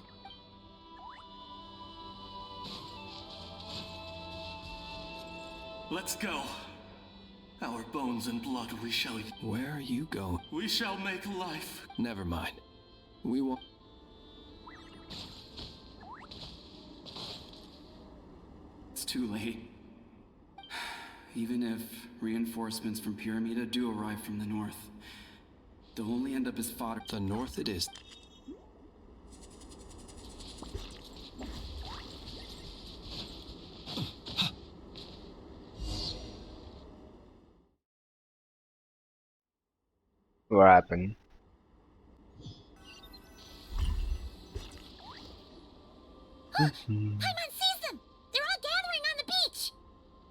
Let's go. Our bones and blood we shall... Where are you going? We shall make life. Never mind. We won't... It's too late. Even if reinforcements from Pyramida do arrive from the north, they'll only end up as fodder. The north it is. What happened? Paimon sees them! They're all gathering on the beach!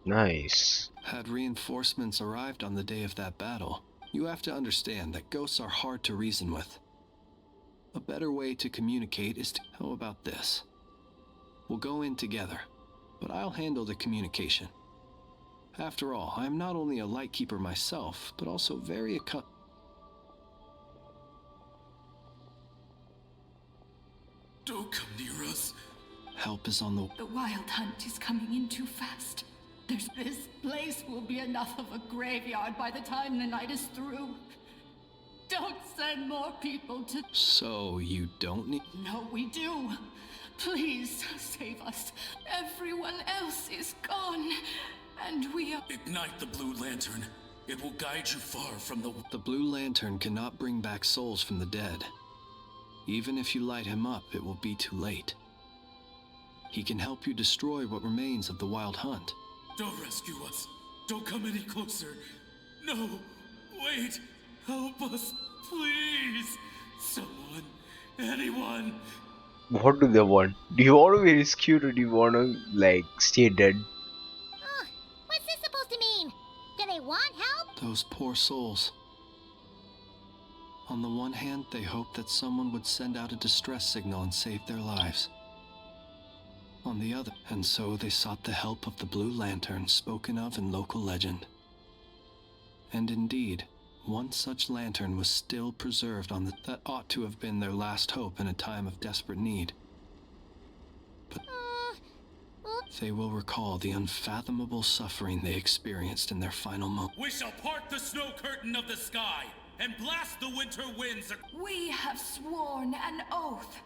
Nice. Had reinforcements arrived on the day of that battle, you have to understand that ghosts are hard to reason with. A better way to communicate is to... How about this? We'll go in together, but I'll handle the communication. After all, I am not only a lightkeeper myself, but also very accustomed. Don't come near us. Help is on the... The Wild Hunt is coming in too fast. This place will be enough of a graveyard by the time the night is through. Don't send more people to... So you don't need... No, we do. Please save us. Everyone else is gone. And we are... Ignite the blue lantern. It will guide you far from the... The blue lantern cannot bring back souls from the dead. Even if you light him up, it will be too late. He can help you destroy what remains of the Wild Hunt. Don't rescue us. Don't come any closer. No. Wait. Help us. Please. Someone. Anyone. What do they want? Do you want to be rescued or do you want to, like, stay dead? What's this supposed to mean? Do they want help? Those poor souls. On the one hand, they hoped that someone would send out a distress signal and save their lives. On the other, and so they sought the help of the Blue Lantern spoken of in local legend. And indeed, one such lantern was still preserved on that ought to have been their last hope in a time of desperate need. But they will recall the unfathomable suffering they experienced in their final moment. We shall part the snow curtain of the sky and blast the winter winds. We have sworn an oath.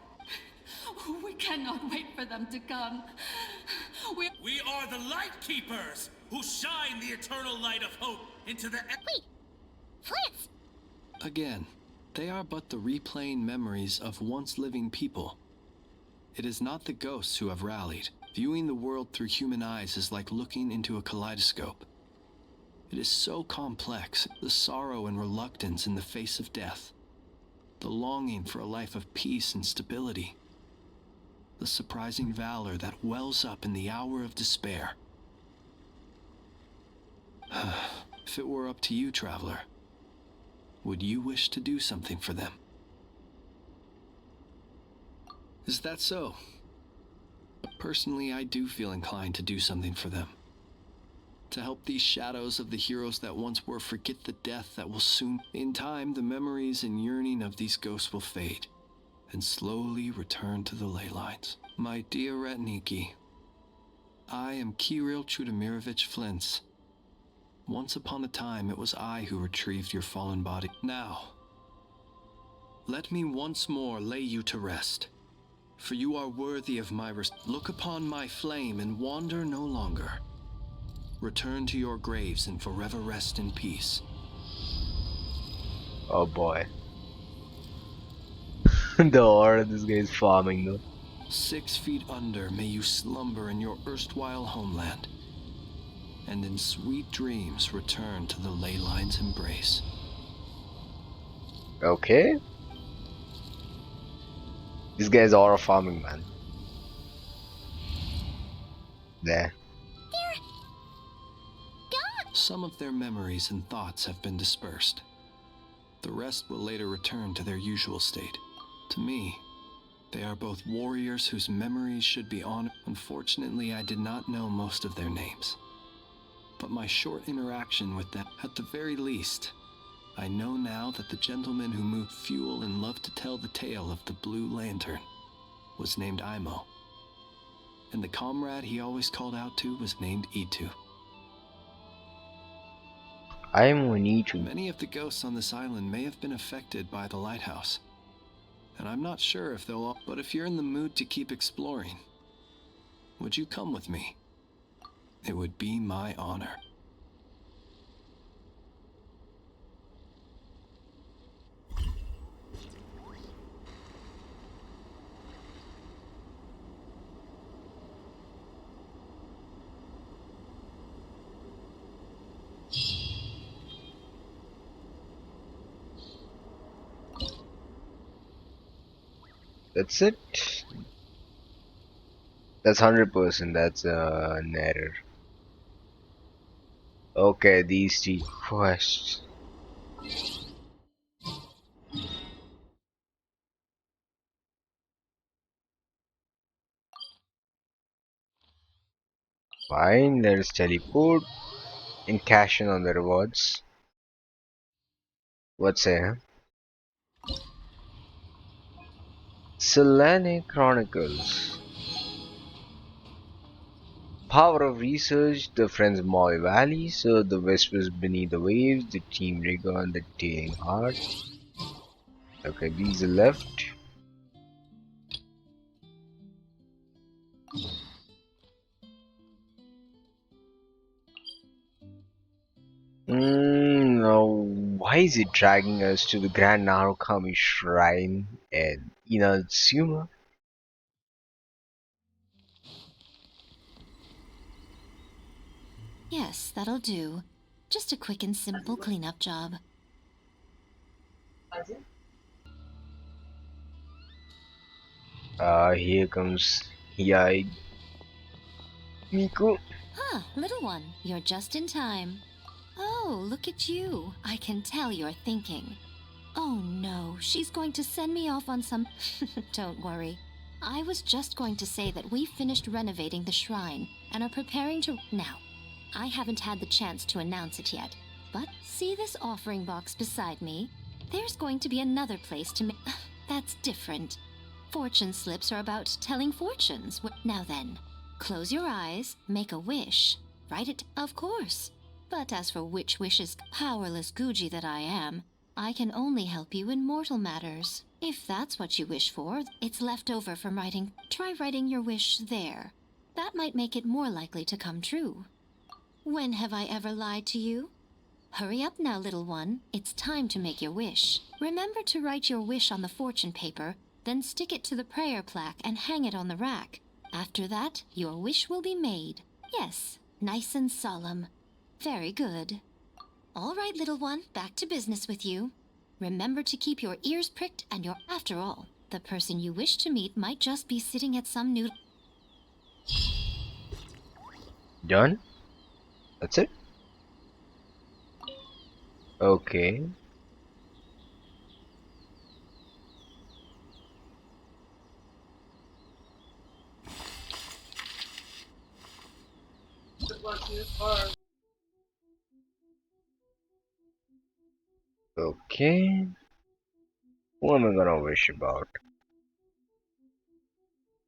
We cannot wait for them to come. We are the Light Keepers who shine the eternal light of hope into the... Wait! Flint's! Again, they are but the replaying memories of once living people. It is not the ghosts who have rallied. Viewing the world through human eyes is like looking into a kaleidoscope. It is so complex, the sorrow and reluctance in the face of death, the longing for a life of peace and stability, the surprising valor that wells up in the hour of despair. If it were up to you, traveler, would you wish to do something for them? Is that so? Personally, I do feel inclined to do something for them. To help these shadows of the heroes that once were forget the death that will soon... In time, the memories and yearning of these ghosts will fade, and slowly return to the ley lines. My dear Retniki, I am Kirill Chudamirovich Flintz. Once upon a time, it was I who retrieved your fallen body. Now, let me once more lay you to rest, for you are worthy of my Look upon my flame and wander no longer. Return to your graves and forever rest in peace. Oh boy. The order this guy is farming though. 6 feet under may you slumber in your erstwhile homeland, and in sweet dreams return to the ley line's embrace. Okay. This guy's aura farming, man. There. They're... gone! Some of their memories and thoughts have been dispersed. The rest will later return to their usual state. To me, they are both warriors whose memories should be honored. Unfortunately, I did not know most of their names. But my short interaction with them, at the very least, I know now that the gentleman who moved fuel and loved to tell the tale of the Blue Lantern was named Imo. And the comrade he always called out to was named Itu. I'm Onitu. Many of the ghosts on this island may have been affected by the lighthouse, and I'm not sure if they'll all... But if you're in the mood to keep exploring, would you come with me? It would be my honor. That's it. That's 100%. That's an error. Okay, these three quests. Fine, let us teleport and cash in on the rewards. What's here? Selene Chronicles. Power of research, the friends of Maui Valley, so the whispers beneath the waves, the team rigor and the tearing heart. Okay, these are left. Now, why is it dragging us to the Grand Narukami Shrine and Inatsuma? Yes, that'll do. Just a quick and simple cleanup job. Here comes Yai Miku. Huh, little one, you're just in time. Oh, look at you. I can tell you're thinking. Oh no, she's going to send me off on some... Don't worry. I was just going to say that we finished renovating the shrine and are preparing to... Now, I haven't had the chance to announce it yet, but see this offering box beside me? There's going to be another place to make... That's different. Fortune slips are about telling fortunes. Now then, close your eyes, make a wish, write it, of course. But as for which wishes, powerless Guji that I am, I can only help you in mortal matters. If that's what you wish for, it's left over from writing. Try writing your wish there. That might make it more likely to come true. When have I ever lied to you? Hurry up now, little one. It's time to make your wish. Remember to write your wish on the fortune paper, then stick it to the prayer plaque and hang it on the rack. After that, your wish will be made. Yes, nice and solemn. Very good. All right, little one, back to business with you. Remember to keep your ears pricked and your... After all, the person you wish to meet might just be sitting at some new... Done? That's it? Okay. Okay. What am I gonna wish about?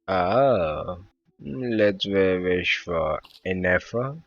Ah, let's wish for Enefa.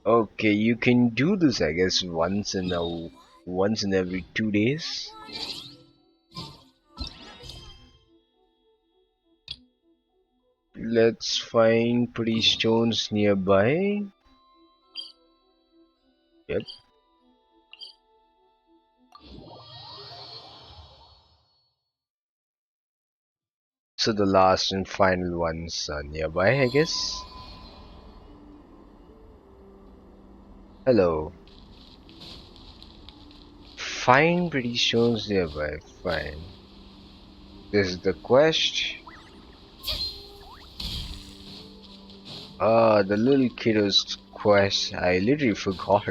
Okay, you can do this, I guess, once in every 2 days. Let's find pretty stones nearby. Yep. So the last and final ones are nearby, I guess. Hello. Find pretty stones nearby. Fine. This is the quest. Ah, the little kiddo's quest. I literally forgot.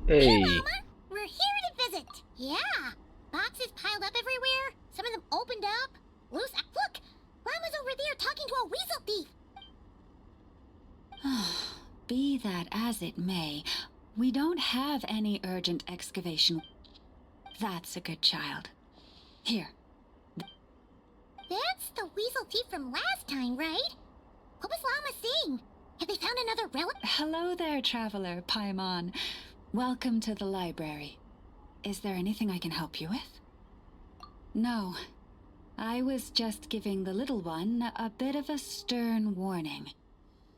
Hey, Hey. Mama! We're here to visit! Yeah! Boxes piled up everywhere, some of them opened up. Look! Rama's over there talking to a weasel thief! Be that as it may, we don't have any urgent excavation. That's a good child. Here. That's the weasel thief from last time, right? What was Llama saying? Have they found another relic? Hello there, traveler, Paimon. Welcome to the library. Is there anything I can help you with? No. I was just giving the little one a bit of a stern warning.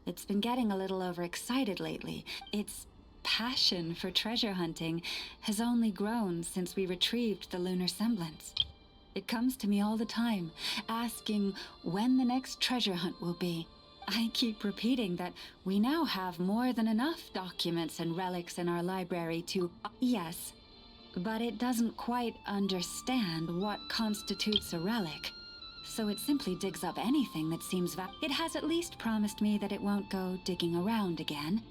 It's been getting a little overexcited lately. Its passion for treasure hunting has only grown since we retrieved the lunar semblance. It comes to me all the time, asking when the next treasure hunt will be. I keep repeating that we now have more than enough documents and relics in our library to... Yes, but it doesn't quite understand what constitutes a relic. So it simply digs up anything that seems It has at least promised me that it won't go digging around again.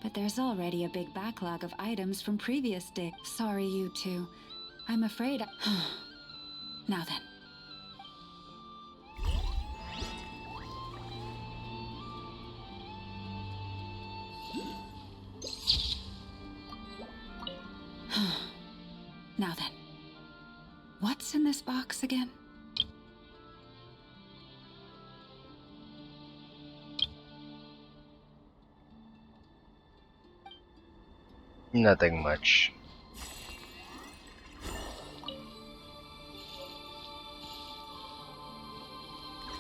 But there's already a big backlog of items from previous dig. Sorry, you two. I'm afraid Now then. Now then. What's in this box again? Nothing much.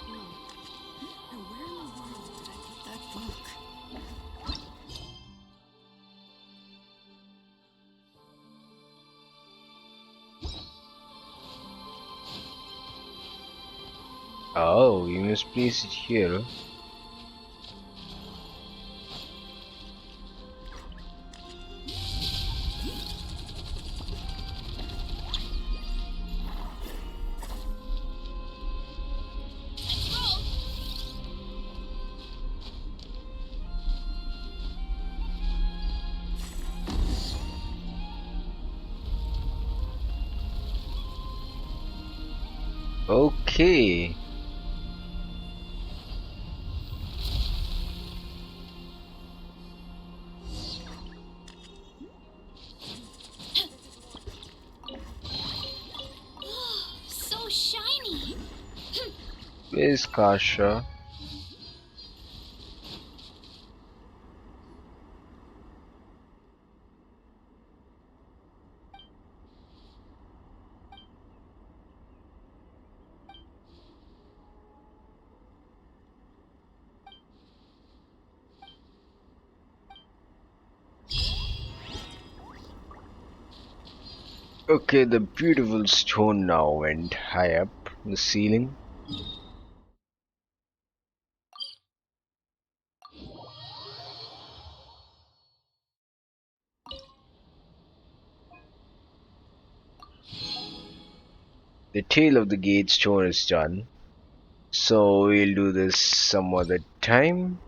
Where in the world did I put that book? Oh, you must place it here. Okay. So shiny. Where's Kasha? Okay, the beautiful stone now went high up the ceiling. The tail of the gate stone is done, so we'll do this some other time.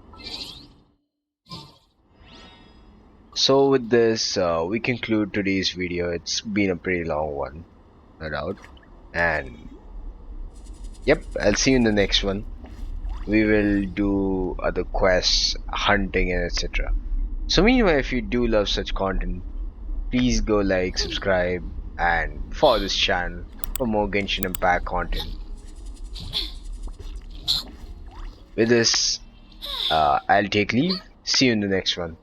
So with this, we conclude today's video. It's been a pretty long one, no doubt. And yep, I'll see you in the next one. We will do other quests, hunting, and etc. So meanwhile, if you do love such content, please go like, subscribe, and follow this channel for more Genshin Impact content. With this, I'll take leave. See you in the next one.